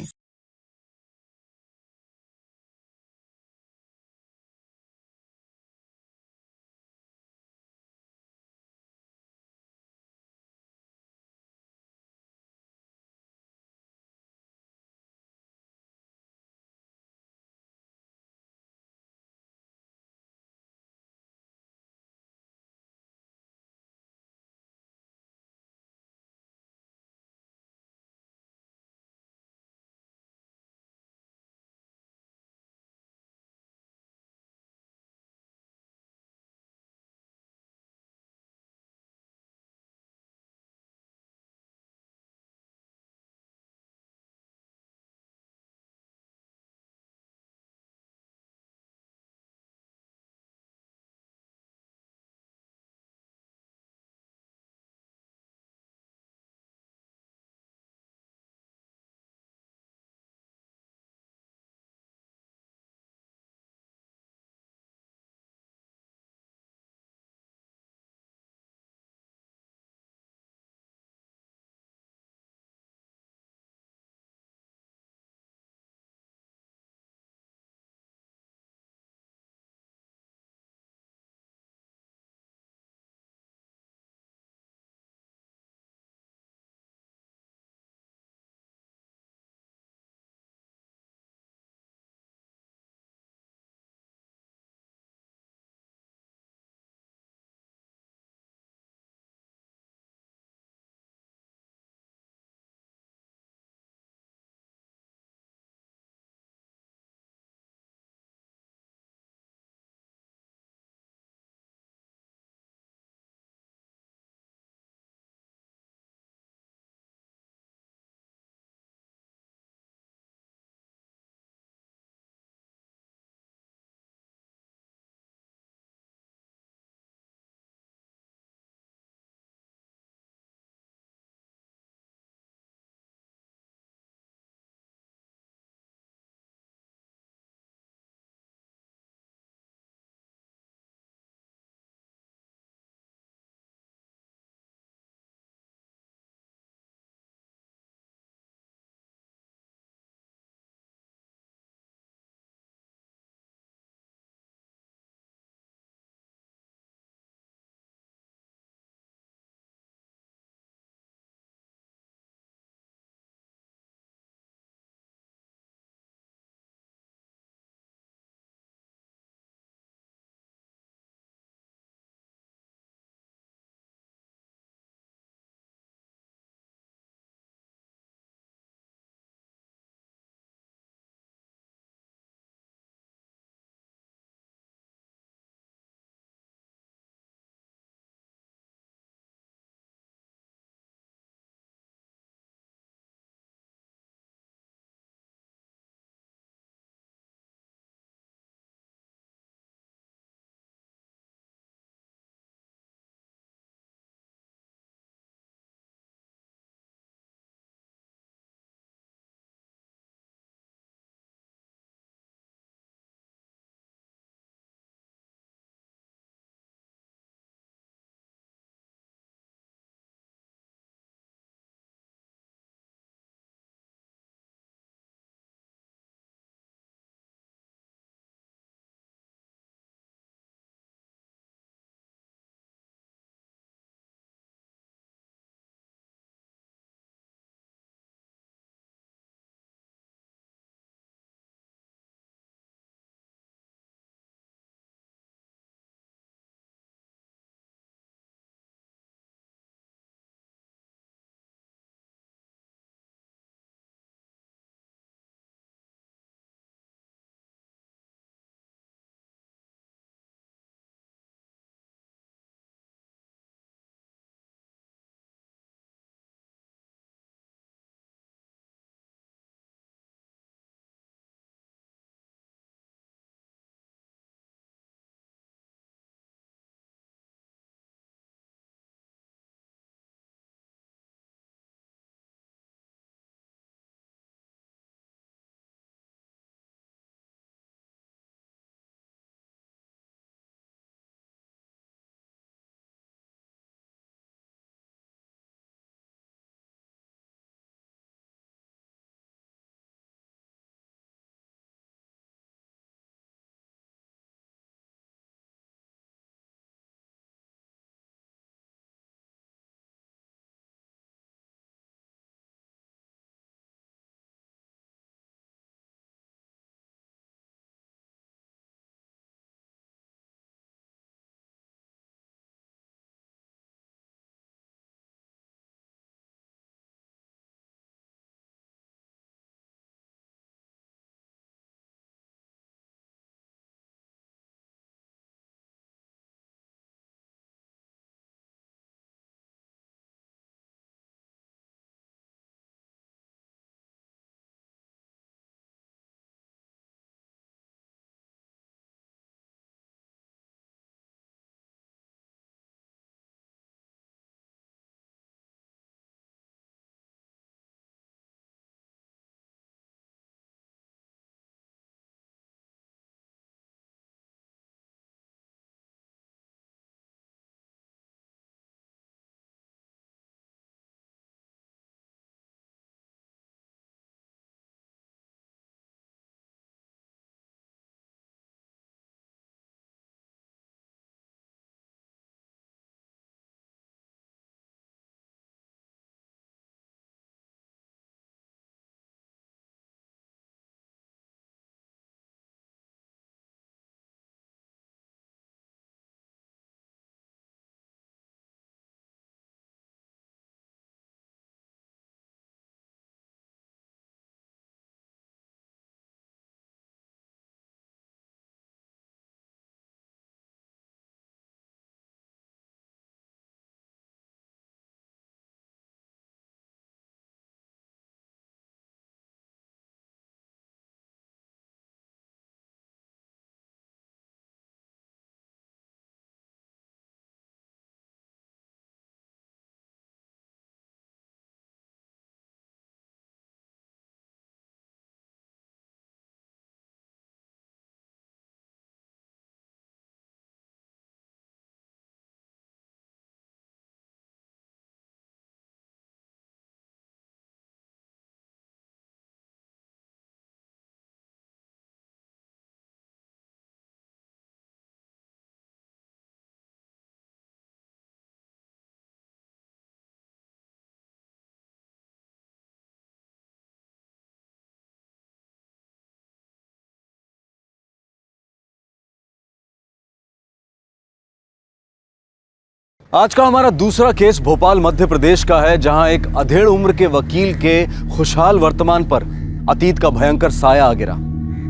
आज का हमारा दूसरा केस भोपाल मध्य प्रदेश का है, जहां एक अधेड़ उम्र के वकील के खुशहाल वर्तमान पर अतीत का भयंकर साया आ गिरा।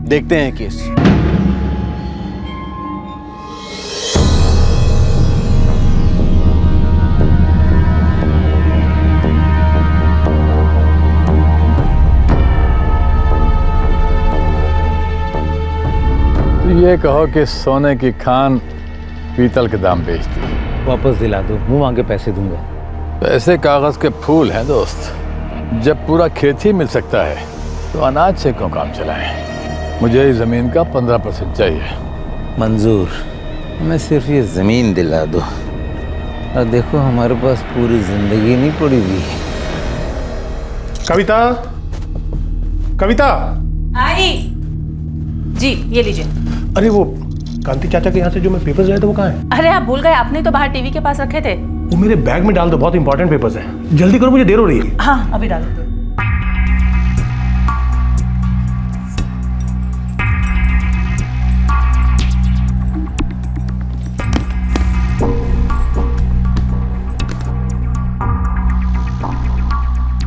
देखते हैं केस। ये कहो कि सोने की खान पीतल के दाम बेचती है। वापस दिला दो, मुंह मांगे पैसे दूंगा। पैसे कागज के फूल हैं दोस्त। जब पूरा खेत ही मिल सकता है तो अनाज से क्यों काम चलाएं? मुझे इस जमीन का 15% चाहिए। मंजूर, मैं सिर्फ ये जमीन दिला दो और देखो हमारे पास पूरी जिंदगी नहीं पड़ी हुई। कविता, कविता। आई जी, ये लीजिए। अरे वो कांति चाचा के यहाँ से जो मैं पेपर्स लाया था वो कहाँ है? अरे आप भूल गए, आपने तो बाहर टीवी के पास रखे थे। वो मेरे बैग में डाल दो, बहुत इंपॉर्टेंट पेपर्स हैं। जल्दी करो, मुझे देर हो रही है। हाँ, अभी डाल दो।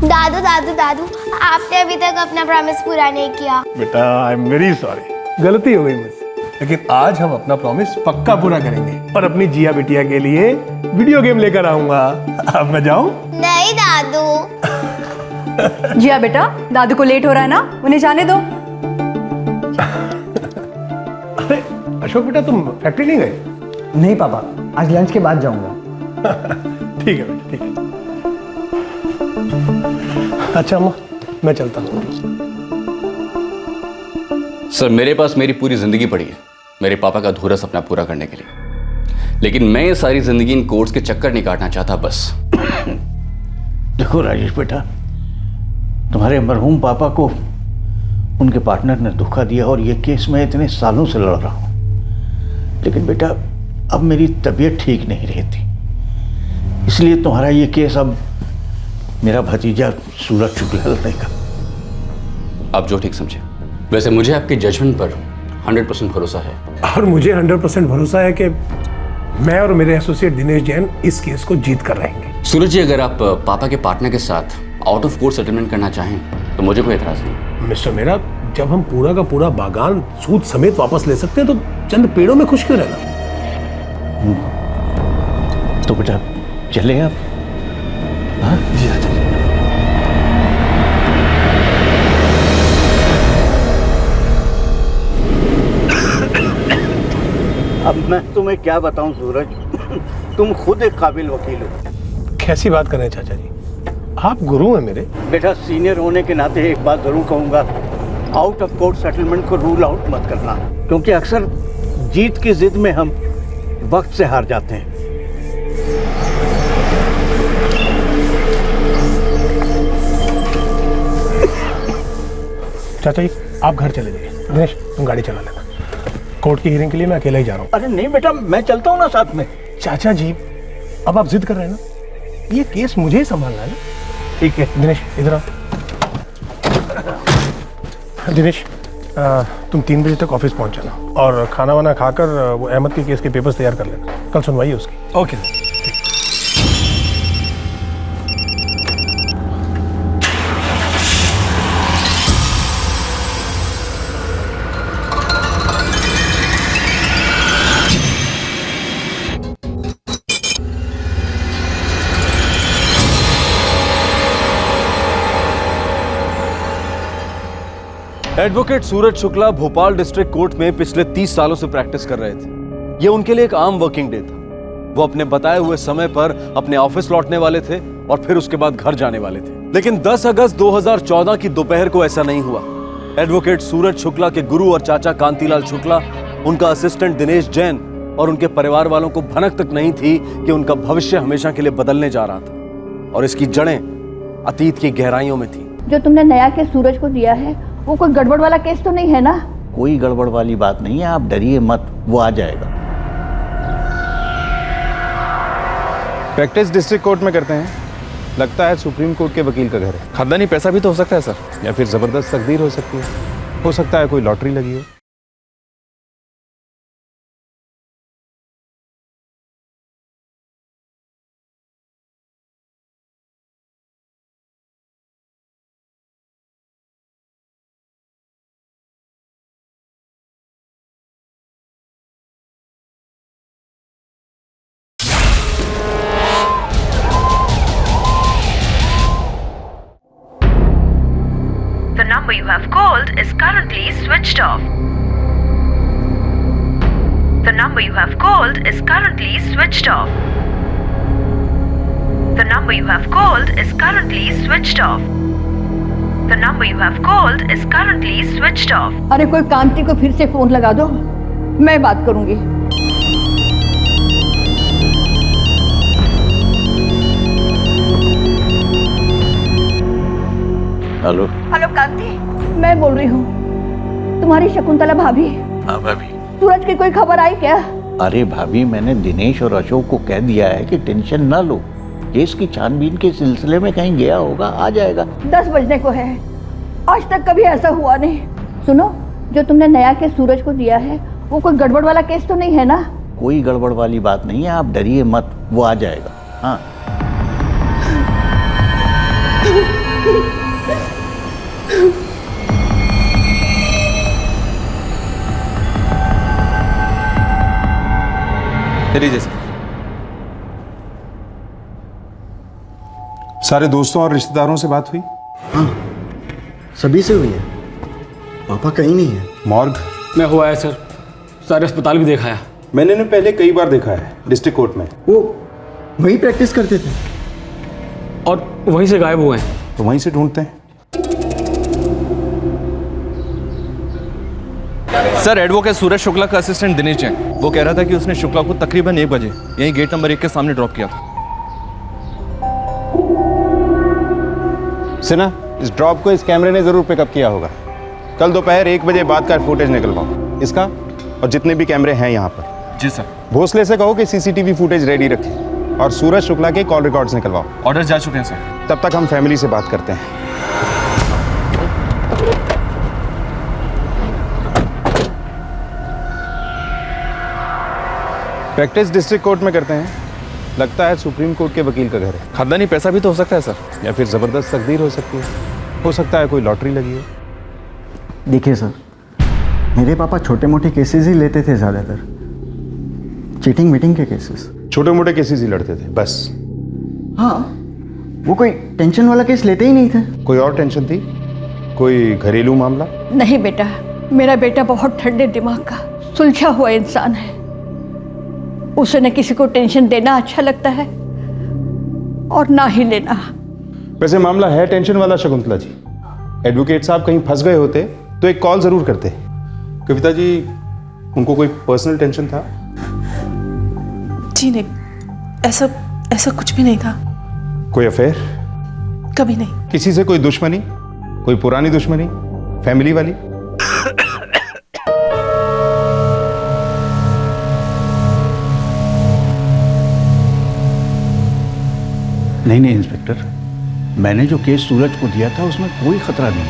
दादू दादू दादू, आपने अभी तक अपना प्रॉमिस पूरा नहीं किया। बेटा, आई एम वेरी सॉरी, गलती हो गई मुझसे। लेकिन आज हम अपना प्रॉमिस पक्का पूरा करेंगे और अपनी जिया बिटिया के लिए वीडियो गेम लेकर आऊंगा। अब मैं जाऊं? नहीं दादू। जिया बेटा, दादू को लेट हो रहा है ना, उन्हें जाने दो। अरे अशोक बेटा, तुम फैक्ट्री नहीं गए? नहीं पापा, आज लंच के बाद जाऊंगा। ठीक है बेटा, ठीक है। अच्छा अम्मा, मैं चलता हूँ। सर, मेरे पास मेरी पूरी जिंदगी पड़ी है मेरे पापा का अधूरा सपना पूरा करने के लिए, लेकिन मैं ये सारी जिंदगी इन कोर्ट्स के चक्कर नहीं काटना चाहता बस। देखो राजेश बेटा, तुम्हारे मरहूम पापा को उनके पार्टनर ने धोखा दिया और ये केस मैं इतने सालों से लड़ रहा हूँ, लेकिन बेटा अब मेरी तबीयत ठीक नहीं रहती, इसलिए तुम्हारा ये केस अब मेरा भतीजा सूरज शुक्ला लड़ेगा। आप जो ठीक समझे। वैसे मुझे आपके जजमेंट पर 100% भरोसा है। और मुझे 100% भरोसा है कि मैं और मेरे एसोसिएट दिनेश जैन इस केस को जीत कर रहेंगे। सूरज जी, अगर आप पापा के पार्टनर के साथ आउट ऑफ कोर्ट सेटलमेंट करना चाहें तो मुझे कोई एतराज नहीं। मिस्टर मेरा, जब हम पूरा का पूरा बागान सूद समेत वापस ले सकते हैं तो चंद पेड़ों में खुश क्यों रहना? तो बेटा चले आप? हाँ जी, अच्छा। अब मैं तुम्हें क्या बताऊं सूरज, तुम खुद एक काबिल वकील हो। कैसी बात कर रहे हैं चाचा जी, आप गुरु हैं मेरे। बेटा, सीनियर होने के नाते एक बात जरूर कहूंगा, आउट ऑफ कोर्ट सेटलमेंट को रूल आउट मत करना, क्योंकि अक्सर जीत की जिद में हम वक्त से हार जाते हैं। चाचा जी, आप घर चले जाइए। दिनेश, तुम गाड़ी चला लेना। कोर्ट की हियरिंग के लिए मैं अकेला ही जा रहा हूँ। अरे नहीं बेटा, मैं चलता हूँ ना साथ में। चाचा जी, अब आप जिद कर रहे हैं ना, ये केस मुझे ही संभालना है ना। ठीक है दिनेश, इधर आओ। दिनेश, तुम 3 बजे तक ऑफिस पहुंच जाना और खाना वाना खाकर वो अहमद के केस के पेपर्स तैयार कर लेना, कल सुनवाई है उसकी। ओके। एडवोकेट सूरज शुक्ला भोपाल डिस्ट्रिक्ट कोर्ट में पिछले 30 सालों से प्रैक्टिस कर रहे थे। यह उनके लिए एक आम वर्किंग डे था। वो अपने बताए हुए समय पर अपने ऑफिस लौटने वाले थे और फिर उसके बाद घर जाने वाले थे, लेकिन 10 अगस्त 2014 की दोपहर को ऐसा नहीं हुआ। एडवोकेट सूरज शुक्ला के गुरु और चाचा कांतिलाल शुक्ला, उनका असिस्टेंट दिनेश जैन और उनके परिवार वालों को भनक तक नहीं थी कि उनका भविष्य हमेशा के लिए बदलने जा रहा था, और इसकी जड़ें अतीत की गहराइयों में थी। जो तुमने नया केस सूरज को दिया है वो कोई गड़बड़ वाला केस तो नहीं है ना? कोई गड़बड़ वाली बात नहीं है, आप डरिए मत, वो आ जाएगा। प्रैक्टिस डिस्ट्रिक्ट कोर्ट में करते हैं, लगता है सुप्रीम कोर्ट के वकील का घर है। खानदानी पैसा भी तो हो सकता है सर, या फिर जबरदस्त तकदीर हो सकती है, हो सकता है कोई लॉटरी लगी हो। switched off. The number you have called is currently switched off. The number you have called is currently switched off. The number you have called is currently switched off. अरे कोई कांति को फिर से फोन लगा दो, मैं बात करूंगी। हेलो। हेलो कांति, मैं बोल रही हूँ, तुम्हारी शकुंतला भाभी। हाँ भाभी। सूरज की कोई खबर आई क्या? अरे भाभी, मैंने दिनेश और अशोक को कह दिया है कि टेंशन ना लो, केस की छानबीन के सिलसिले में कहीं गया होगा, आ जाएगा। 10 बजने को है, आज तक कभी ऐसा हुआ नहीं। सुनो, जो तुमने नया केस सूरज को दिया है वो कोई गड़बड़ वाला केस तो नहीं है ना? कोई गड़बड़ वाली बात नहीं है, आप डरिए मत, वो आ जाएगा। हाँ। लीजिए सर। सारे दोस्तों और रिश्तेदारों से बात हुई? हाँ, सभी से हुई है। पापा कहीं नहीं है। मॉर्ग मैं हुआ है सर, सारे अस्पताल भी देखा है। मैंने इन्हें पहले कई बार देखा है डिस्ट्रिक्ट कोर्ट में। वो वहीं प्रैक्टिस करते थे और वहीं से गायब हुए हैं। तो वहीं से ढूंढते हैं। सर, एडवोकेट सूरज शुक्ला का असिस्टेंट दिनेश जैन, वो कह रहा था कि उसने शुक्ला को तकरीबन 1 बजे यहीं गेट नंबर 1 के सामने ड्रॉप किया था। सिन्हा, इस ड्रॉप को इस कैमरे ने जरूर पिकअप किया होगा। कल दोपहर 1 बजे बाद का फुटेज निकलवाओ, इसका और जितने भी कैमरे हैं यहाँ पर। जी सर। भोसले से कहो कि सीसीटीवी फुटेज रेडी रखें और सूरज शुक्ला के कॉल रिकॉर्ड्स निकलवाओ। ऑर्डर जा चुके हैं सर। तब तक हम फैमिली से बात करते हैं। प्रैक्टिस डिस्ट्रिक्ट कोर्ट में करते हैं। लगता है सुप्रीम कोर्ट के वकील का घर है। खानदानी पैसा भी तो हो सकता है सर, या फिर जबरदस्त तकदीर हो सकती है। हो सकता है कोई लॉटरी लगी हो। देखिए सर, मेरे पापा छोटे मोटे केसेस ही लेते थे, ज़्यादातर चीटिंग मीटिंग के केसेस। छोटे मोटे केसेस ही लड़ते थे बस? हाँ, वो कोई टेंशन वाला केस लेते ही नहीं थे। कोई और टेंशन थी? कोई घरेलू मामला? नहीं बेटा, मेरा बेटा बहुत ठंडे दिमाग का सुलझा हुआ इंसान है। उसे न किसी को टेंशन देना अच्छा लगता है और ना ही लेना। वैसे मामला है टेंशन वाला शकुंतला जी। एडवोकेट साहब कहीं फंस गए होते तो एक कॉल जरूर करते। कविता जी, उनको कोई पर्सनल टेंशन था? जी नहीं, ऐसा कुछ भी नहीं था। कोई अफेयर? कभी नहीं। किसी से कोई दुश्मनी? कोई पुरानी दुश्मनी, फैमिली वाली? नहीं इंस्पेक्टर, मैंने जो केस सूरज को दिया था उसमें कोई खतरा नहीं।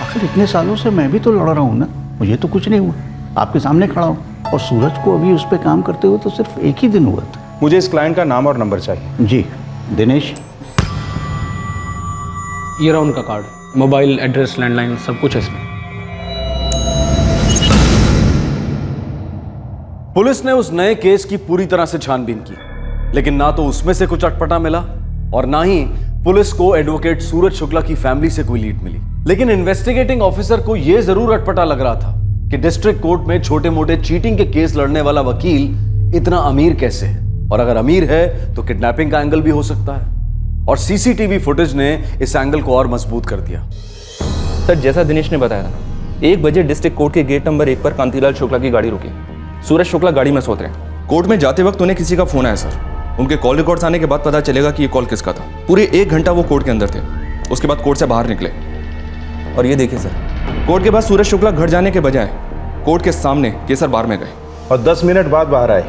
आखिर इतने सालों से मैं भी तो लड़ रहा हूँ ना, मुझे तो कुछ नहीं हुआ। आपके सामने खड़ा हूँ और सूरज को अभी उस पर काम करते हुए तो सिर्फ 1 ही दिन हुआ था। मुझे इस क्लाइंट का नाम और नंबर चाहिए। जी दिनेश। ये रहा उनका कार्ड, मोबाइल, एड्रेस, लैंडलाइन, सब कुछ है इसमें। पुलिस ने उस नए केस की पूरी तरह से छानबीन की, लेकिन ना तो उसमें से कुछ अटपटा मिला और ना ही पुलिस को एडवोकेट सूरज शुक्ला की फैमिली से कोई लीड मिली। लेकिन इन्वेस्टिगेटिंग ऑफिसर को यह जरूर अटपटा लग रहा था कि डिस्ट्रिक्ट कोर्ट में छोटे मोटे चीटिंग के केस लड़ने वाला वकील इतना अमीर कैसे है, और अगर अमीर है तो किडनैपिंग का एंगल भी हो सकता है। और सीसीटीवी फुटेज ने इस एंगल को और मजबूत कर दिया। सर, जैसा दिनेश ने बताया, 1 बजे डिस्ट्रिक्ट कोर्ट के गेट नंबर 1 पर कांतिलाल शुक्ला की गाड़ी रुकी। सूरज शुक्ला गाड़ी में सोते रहे। कोर्ट में जाते वक्त उन्हें किसी का फोन आया सर। उनके कॉल रिकॉर्ड्स आने के बाद पता चलेगा कि ये कॉल किसका था। पूरे 1 घंटा वो कोर्ट के अंदर थे। उसके बाद कोर्ट से बाहर निकले और ये देखिए सर, कोर्ट के बाद सूरज शुक्ला घर जाने के बजाय कोर्ट के सामने केसर बार में गए और 10 मिनट बाद बाहर आए,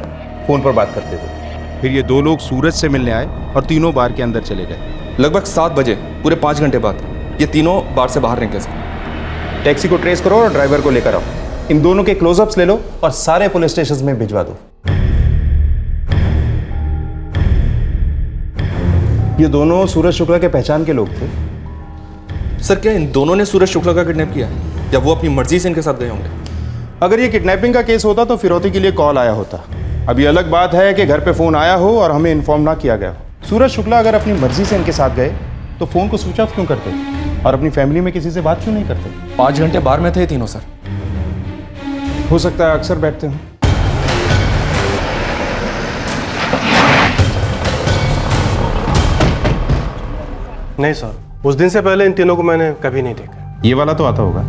फोन पर बात करते थे। फिर ये 2 लोग सूरज से मिलने आए और तीनों बार के अंदर चले गए। लगभग 7 बजे, पूरे 5 घंटे बाद ये तीनों बार से बाहर निकले सर। टैक्सी को ट्रेस करो और ड्राइवर को लेकर आओ। इन दोनों के क्लोजअप्स ले लो और सारे पुलिस स्टेशन में भिजवा दो। ये दोनों सूरज शुक्ला के पहचान के लोग थे। सर, क्या इन दोनों ने सूरज शुक्ला का किडनैप किया या वो अपनी मर्जी से इनके साथ गए होंगे? अगर ये किडनैपिंग का केस होता तो फिरौती के लिए कॉल आया होता। अब ये अलग बात है कि घर पे फोन आया हो और हमें इन्फॉर्म ना किया गया हो। सूरज शुक्ला अगर अपनी मर्जी से इनके साथ गए तो फोन को स्विच ऑफ क्यों करते और अपनी फैमिली में किसी से बात क्यों नहीं करते? 5 घंटे बाहर में थे तीनों सर। हो सकता है अक्सर बैठते हो। नहीं सर, उस दिन से पहले इन तीनों को मैंने कभी नहीं देखा। ये वाला तो आता होगा।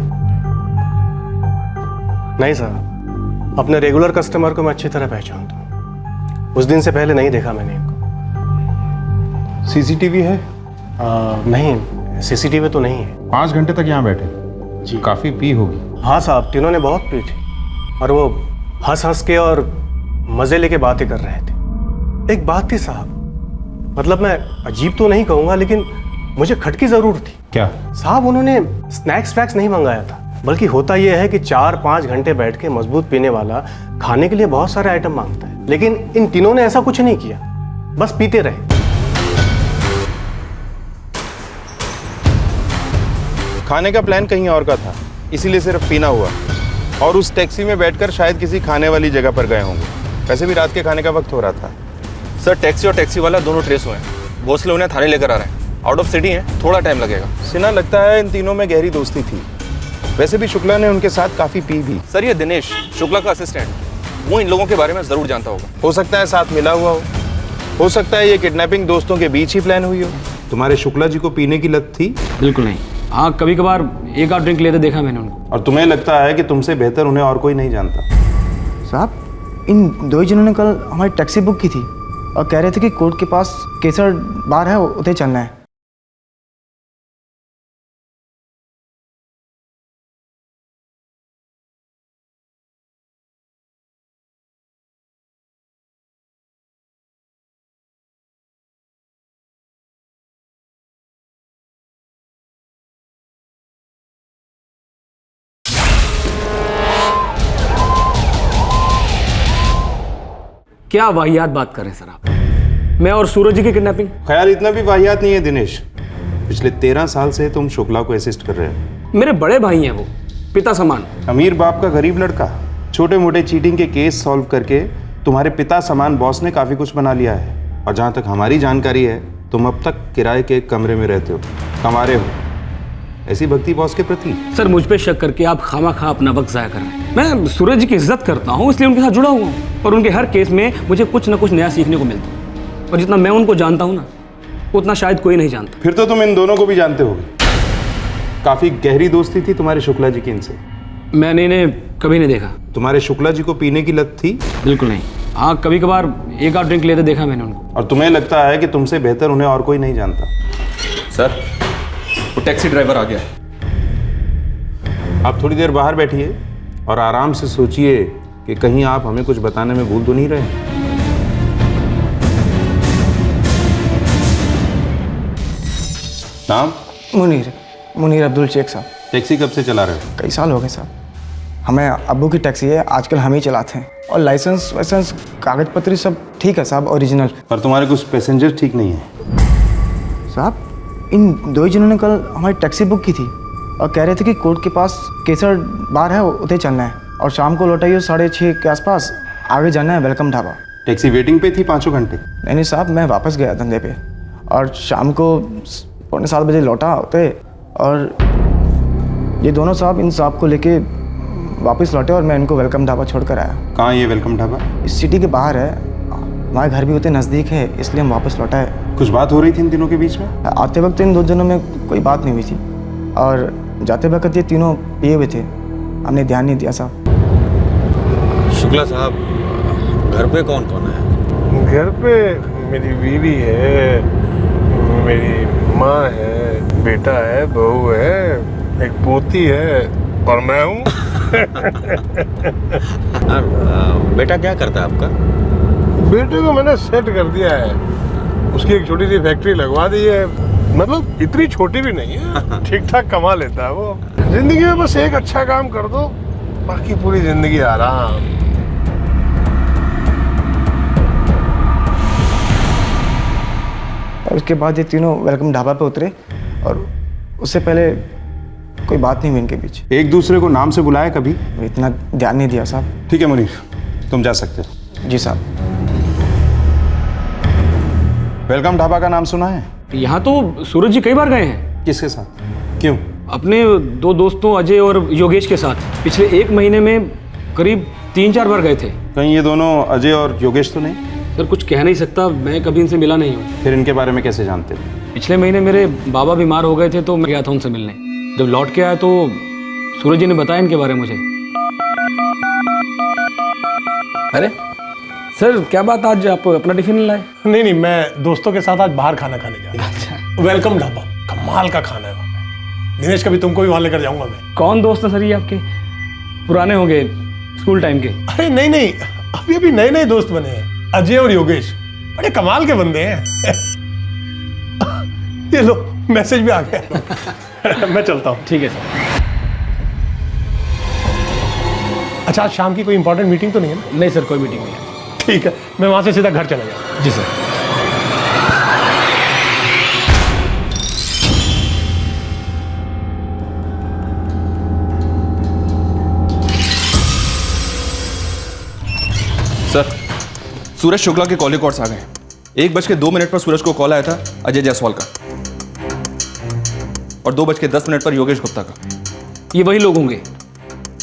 नहीं सर, अपने रेगुलर कस्टमर को मैं अच्छी तरह पहचानता हूँ। उस दिन से पहले नहीं देखा मैंने इनको। सीसीटीवी है? नहीं, सीसीटीवी तो नहीं है। 5 घंटे तक यहाँ बैठे जी? काफी पी होगी। हाँ साहब, तीनों ने बहुत पी थी और वो हंस हंस के और मजे लेके बातें कर रहे थे। एक बात थी साहब, मतलब मैं अजीब तो नहीं कहूँगा लेकिन मुझे खटकी जरूर थी। क्या साहब? उन्होंने स्नैक्स वैक्स नहीं मंगाया था, बल्कि होता यह है कि 4-5 घंटे बैठ के मजबूत पीने वाला खाने के लिए बहुत सारे आइटम मांगता है, लेकिन इन तीनों ने ऐसा कुछ नहीं किया, बस पीते रहे। खाने का प्लान कहीं और का था, इसीलिए सिर्फ पीना हुआ। और उस टैक्सी में बैठकर शायद किसी खाने वाली जगह पर गए होंगे। वैसे भी रात के खाने का वक्त हो रहा था। सर, टैक्सी और टैक्सी वाला दोनों ट्रेस हुए हैं। भोसले उन्हें थाने लेकर आ रहे हैं। आउट ऑफ सिटी हैं, थोड़ा टाइम लगेगा। सिन्हा लगता है इन तीनों में गहरी दोस्ती थी। वैसे भी शुक्ला ने उनके साथ काफी पी भी। सर, ये दिनेश शुक्ला का असिस्टेंट, वो इन लोगों के बारे में जरूर जानता होगा। हो सकता है साथ मिला हुआ हो सकता है ये किडनैपिंग दोस्तों के बीच ही प्लान हुई हो। तुम्हारे शुक्ला जी को पीने की लत थी? बिल्कुल नहीं। हाँ, कभी कभार एक आध ड्रिंक लेते देखा मैंने उनको। और तुम्हें लगता है कि तुमसे बेहतर उन्हें और कोई नहीं जानता? साहब, इन दो ही जिन्होंने कल हमारी टैक्सी बुक की थी और कह रहे थे कि कोर्ट के पास केसर बार है, उधर चलना है। क्या वाहियात बात कर रहे हैं सर आप? मैं और सूरज जी की किडनैपिंग? ख्याल इतना भी वाहियात नहीं है दिनेश। पिछले 13 साल से तुम शुक्ला को असिस्ट कर रहे हो। मेरे बड़े भाई हैं वो, पिता समान। अमीर बाप का गरीब लड़का। छोटे मोटे चीटिंग के केस सॉल्व करके तुम्हारे पिता समान बॉस ने काफी कुछ बना लिया है। और जहां तक हमारी जानकारी है, तुम अब तक किराए के एक कमरे में रहते हो, कमा रहे हो। ऐसी भक्ति बॉस के प्रति? सर, मुझ पे शक करके आप खामा अपना वक्त जाया कर रहे हैं। मैं सूरज जी की इज्जत करता हूँ, इसलिए उनके साथ जुड़ा हुआ हूँ और उनके हर केस में मुझे कुछ ना कुछ नया सीखने को मिलता है। और जितना मैं उनको जानता हूँ ना, उतना शायद कोई नहीं जानता। फिर तो तुम इन दोनों को भी जानते होगे। काफी गहरी दोस्ती थी तुम्हारे शुक्ला जी की इनसे। मैंने इन्हें कभी नहीं देखा। तुम्हारे शुक्ला जी को पीने की लत थी? बिल्कुल नहीं। हाँ, कभी कभार एक आध ड्रिंक लेते देखा मैंने उनको। और तुम्हें लगता है कि तुमसे बेहतर उन्हें और कोई नहीं जानता? सर, वो टैक्सी ड्राइवर आ गया। आप थोड़ी देर बाहर बैठिए और आराम से सोचिए कि कहीं आप हमें कुछ बताने में भूल तो नहीं रहे। नाम? मुनीर अब्दुल शेख साहब। टैक्सी कब से चला रहे हो? कई साल हो गए साहब। हमें अब्बू की टैक्सी है, आजकल हम ही चलाते हैं। और लाइसेंस वाइसेंस कागज पत्री सब ठीक है साहब, ओरिजिनल। पर तुम्हारे कुछ पैसेंजर ठीक नहीं है साहब। इन दो ही जिन्होंने कल हमारी टैक्सी बुक की थी और कह रहे थे कि कोर्ट के पास केसर बार है, उधर चलना है और शाम को लौटाइए 6:30 के आसपास। आगे जाना है वेलकम ढाबा। टैक्सी वेटिंग पे थी 5 घंटे? नहीं साहब, मैं वापस गया धंधे पे और शाम को 6:45 लौटा होते और ये दोनों साहब इन साहब को लेके वापस लौटे और मैं इनको वेलकम ढाबा छोड़ कर आया। कहाँ ये वेलकम ढाबा? इस सिटी के बाहर है, हमारे घर भी होते नज़दीक है, इसलिए हम वापस लौटा है। कुछ बात हो रही थी इन तीनों के बीच में? आते वक्त इन दो जनों में कोई बात नहीं हुई थी और जाते वक्त ये तीनों पिए हुए थे, हमने ध्यान नहीं दिया साहब। शुक्ला साहब, घर पे कौन कौन है? घर पे मेरी बीवी है, मेरी माँ है, बेटा है, बहू है, एक पोती है और मैं हूँ। बेटा क्या करता है आपका? बेटे को मैंने सेट कर दिया है, उसकी एक छोटी सी फैक्ट्री लगवा दी है। मतलब इतनी छोटी भी नहीं है, ठीक ठाक कमा लेता है वो। जिंदगी में बस एक अच्छा काम कर दो, बाकी पूरी जिंदगी आराम। और उसके बाद ये तीनों वेलकम ढाबा पे उतरे और उससे पहले कोई बात नहीं हुई इनके बीच। एक दूसरे को नाम से बुलाया कभी? इतना ध्यान नहीं दिया साहब। ठीक है मुनीर, तुम जा सकते हो। जी साहब। वेलकम ढाबा का नाम सुना है? यहाँ तो सूरज जी कई बार गए हैं। किसके साथ? क्यों? अपने 2 दोस्तों अजय और योगेश के साथ। पिछले 1 महीने में करीब 3-4 बार गए थे। कहीं ये दोनों अजय और योगेश तो नहीं? सर कुछ कह नहीं सकता, मैं कभी इनसे मिला नहीं हूँ। फिर इनके बारे में कैसे जानते थे? पिछले महीने मेरे बाबा बीमार हो गए थे तो मैं गया था उनसे मिलने। जब लौट के आया तो सूरज जी ने बताया इनके बारे में मुझे। अरे सर क्या बात, आज आप अपना टिफिन लाए? नहीं नहीं, मैं दोस्तों के साथ आज बाहर खाना खाने जा रहा हूँ। अच्छा। वेलकम ढाबा, कमाल का खाना है वहाँ पे। दिनेश कभी तुमको भी वहाँ लेकर जाऊंगा मैं। कौन दोस्त है सर ये आपके? पुराने होंगे, स्कूल टाइम के? अरे नहीं नहीं, अभी अभी नए नए दोस्त बने हैं, अजय और योगेश। बड़े कमाल के बंदे हैं। ये लो मैसेज भी आ गया। मैं चलता हूँ। ठीक है सर। अच्छा, आज शाम की कोई इंपॉर्टेंट मीटिंग तो नहीं है ना? नहीं सर, कोई मीटिंग नहीं है। ठीक है, मैं वहां से सीधा घर चला जाऊँ। जी सर। सर, सूरज शुक्ला के कॉल रिकॉर्ड्स आ गए। 1:02 पर सूरज को कॉल आया था अजय जायसवाल का, और 2:10 पर योगेश गुप्ता का। ये वही लोग होंगे,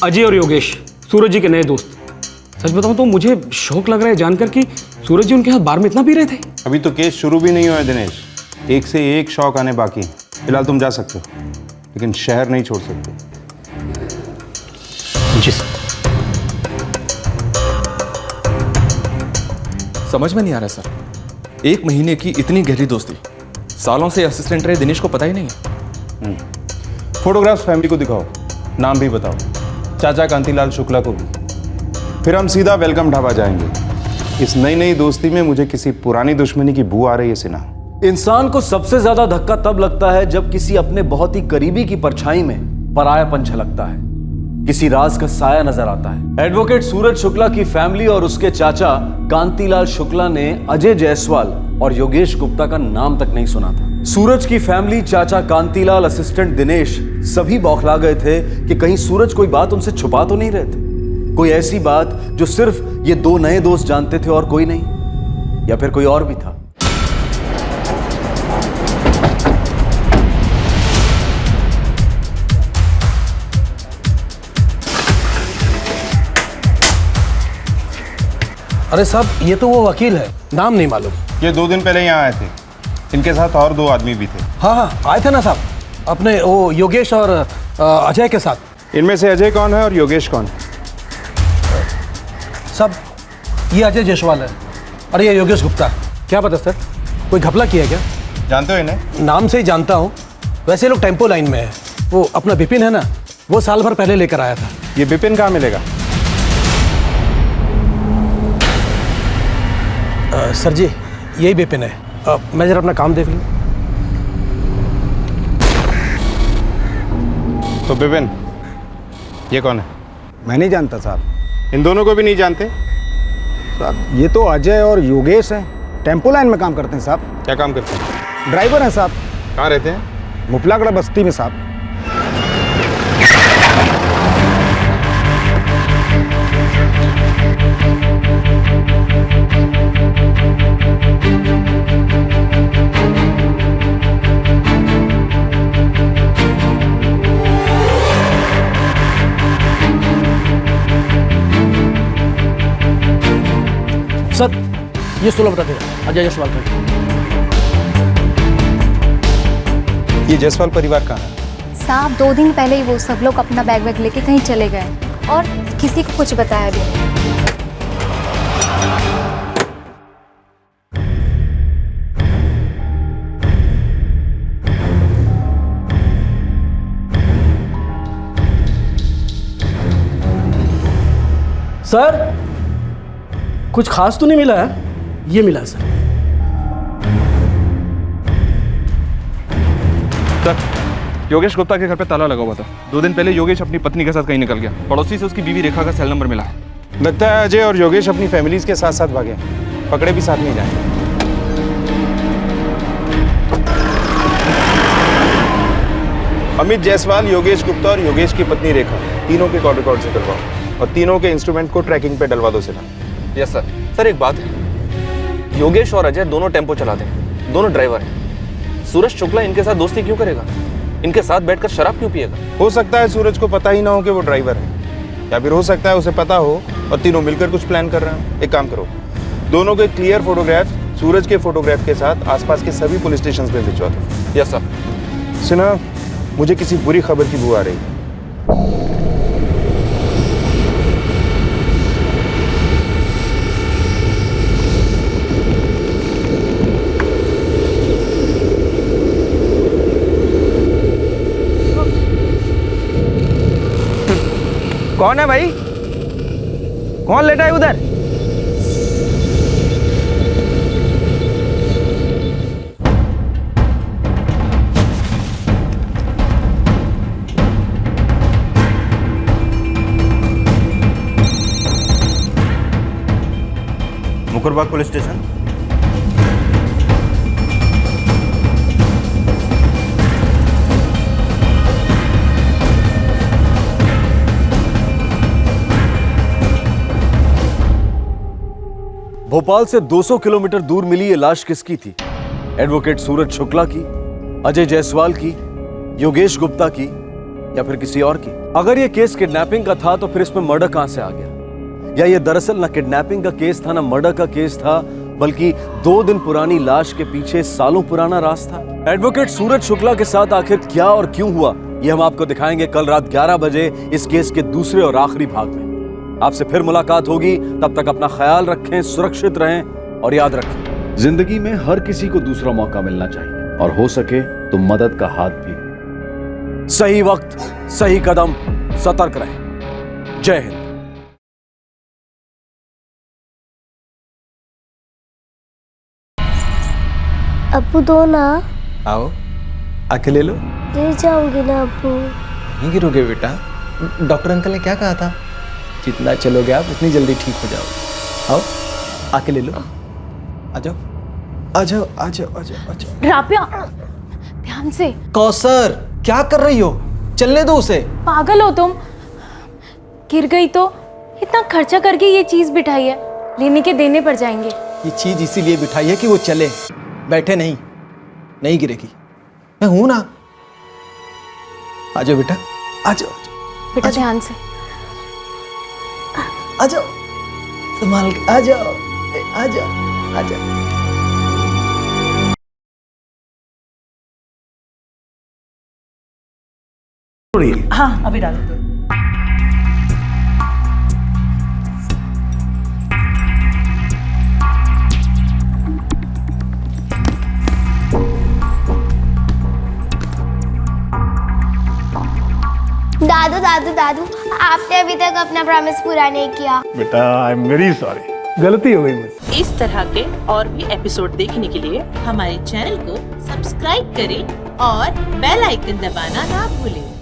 अजय और योगेश, सूरज जी के नए दोस्त। सच बताऊं तो मुझे शौक लग रहा है जानकर कि सूरज जी उनके साथ बार में इतना पी रहे थे। अभी तो केस शुरू भी नहीं हुआ है दिनेश, एक से एक शौक आने बाकी। फिलहाल तुम जा सकते हो, लेकिन शहर नहीं छोड़ सकते। जी सर। समझ में नहीं आ रहा सर, 1 महीने की इतनी गहरी दोस्ती, सालों से असिस्टेंट रहे दिनेश को पता ही नहीं है। फोटोग्राफ्स फैमिली को दिखाओ, नाम भी बताओ, चाचा कांतीलाल शुक्ला को भी। फिर हम सीधा वेलकम ढाबा जाएंगे। इस नई नई दोस्ती में मुझे किसी पुरानी दुश्मनी की बू आ रही है सिन्हा। इंसान को सबसे ज्यादा धक्का तब लगता है जब किसी अपने बहुत ही करीबी की परछाई में परायापन झलकता है, किसी राज का साया नजर आता है। एडवोकेट सूरज शुक्ला की फैमिली और उसके चाचा कांतीलाल शुक्ला ने अजय जायसवाल और योगेश गुप्ता का नाम तक नहीं सुना था। सूरज की फैमिली, चाचा कांतीलाल, असिस्टेंट दिनेश, सभी बौखला गए थे कि कहीं सूरज कोई बात उनसे छुपा तो नहीं रहे थे, कोई ऐसी बात जो सिर्फ ये 2 नए दोस्त जानते थे और कोई नहीं, या फिर कोई और भी था। अरे साहब, ये तो वो वकील है, नाम नहीं मालूम। ये 2 दिन पहले यहाँ आए थे, इनके साथ और 2 आदमी भी थे। हाँ हाँ, आए थे ना साहब, अपने वो योगेश और अजय के साथ। इनमें से अजय कौन है और योगेश कौन है? सब ये अजय जायसवाल है और ये योगेश गुप्ता है। क्या पता सर, कोई घपला किया क्या? जानते हो इन्हें? नाम से ही जानता हूँ। वैसे लोग टेम्पो लाइन में है। वो अपना विपिन है ना, वो साल भर पहले लेकर आया था। ये विपिन कहाँ मिलेगा? सर जी, यही विपिन है। मैं जरा अपना काम देख लूँ। तो विपिन, ये कौन है? मैं नहीं जानता साहब। इन दोनों को भी नहीं जानते? साहब ये तो अजय और योगेश हैं, टेम्पो लाइन में काम करते हैं साहब। क्या काम करते हैं? ड्राइवर हैं साहब। कहाँ रहते हैं? मुपलागढ़ बस्ती में साहब। सर, ये 16 बता देगा, अजय जायसवाल का। ये जायसवाल परिवार कहाँ है? साहब 2 दिन पहले ही वो सब लोग अपना बैग वैग लेके कहीं चले गए और किसी को कुछ बताया भी नहीं। सर, कुछ खास तो नहीं मिला है? ये मिला है सर। योगेश गुप्ता के घर पे ताला लगा हुआ था। 2 दिन पहले योगेश अपनी पत्नी के साथ कहीं निकल गया। पड़ोसी से उसकी बीवी रेखा का सेल नंबर मिला है। लगता है अजय और योगेश अपनी फैमिलीज के साथ साथ भागे, पकड़े भी साथ नहीं जाएंगे। अमित जायसवाल, योगेश गुप्ता और योगेश की पत्नी रेखा, तीनों के कॉल रिकॉर्ड से करवाओ और तीनों के इंस्ट्रूमेंट को ट्रैकिंग पे डलवा दो सिन्हा। Yes sir. सर एक बात है, योगेश और अजय दोनों टेम्पो चलाते हैं, दोनों ड्राइवर हैं। सूरज शुक्ला इनके साथ दोस्ती क्यों करेगा? इनके साथ बैठकर शराब क्यों पिएगा? हो सकता है सूरज को पता ही ना हो कि वो ड्राइवर है। या फिर हो सकता है उसे पता हो और तीनों मिलकर कुछ प्लान कर रहे हैं। एक काम करो, दोनों के क्लियर फोटोग्राफ सूरज के फोटोग्राफ के साथ आसपास के सभी पुलिस स्टेशन पे भिजवा दो। Yes sir. सुना, मुझे किसी बुरी खबर की बू आ रही है। कौन है भाई? कौन लेटा है उधर? मुकरबाग पुलिस स्टेशन। भोपाल से 200 किलोमीटर दूर मिली ये लाश किसकी थी? एडवोकेट सूरज शुक्ला की, अजय जायसवाल की, योगेश गुप्ता की, या फिर किसी और की? अगर ये केस किडनैपिंग का था तो फिर इसमें मर्डर कहां से आ गया? या ये दरअसल ना किडनैपिंग का केस था ना मर्डर का केस था, बल्कि 2 दिन पुरानी लाश के पीछे सालों पुराना राज था? एडवोकेट सूरज शुक्ला के साथ आखिर क्या और क्यों हुआ, ये हम आपको दिखाएंगे कल रात 11 बजे इस केस के दूसरे और आखिरी भाग में। आपसे फिर मुलाकात होगी, तब तक अपना ख्याल रखें, सुरक्षित रहें और याद रखें, जिंदगी में हर किसी को दूसरा मौका मिलना चाहिए और हो सके तो मदद का हाथ भी। सही वक्त, सही कदम, सतर्क रहें। जय हिंद। अब्बू दो ना। आओ, आके ले लो। गिर जाऊंगी ना अब्बू। नहीं गिरोगे बेटा, डॉक्टर अंकल ने क्या कहा था? जितना चलोगे आप उतनी जल्दी ठीक हो जाओगे। आओ, आके ले लो। आ जाओ, आ जाओ, आ जाओ, आ जाओ, आ जाओ। राबिया, ध्यान से। कौसर, क्या कर रही हो? चलने दो उसे। पागल हो तुम? गिर गई तो इतना खर्चा करके ये चीज बिठाई है, लेने के देने पड़ जाएंगे। ये चीज इसीलिए बिठाई है कि वो चले, बैठे नहीं। नहीं गिरेगी, मैं हूं ना। आ जाओ बेटा, आ जाओ, बेटा ध्यान से। आ जाओ, संभाल के आ जाओ, आ जाओ, आ जाओ। हाँ, अभी डालो। दादू दादू दादू, आपने अभी तक अपना प्रॉमिस पूरा नहीं किया। बेटा आई एम वेरी सॉरी, गलती हो गई मुझसे। इस तरह के और भी एपिसोड देखने के लिए हमारे चैनल को सब्सक्राइब करें और बेल आइकन दबाना ना भूलें।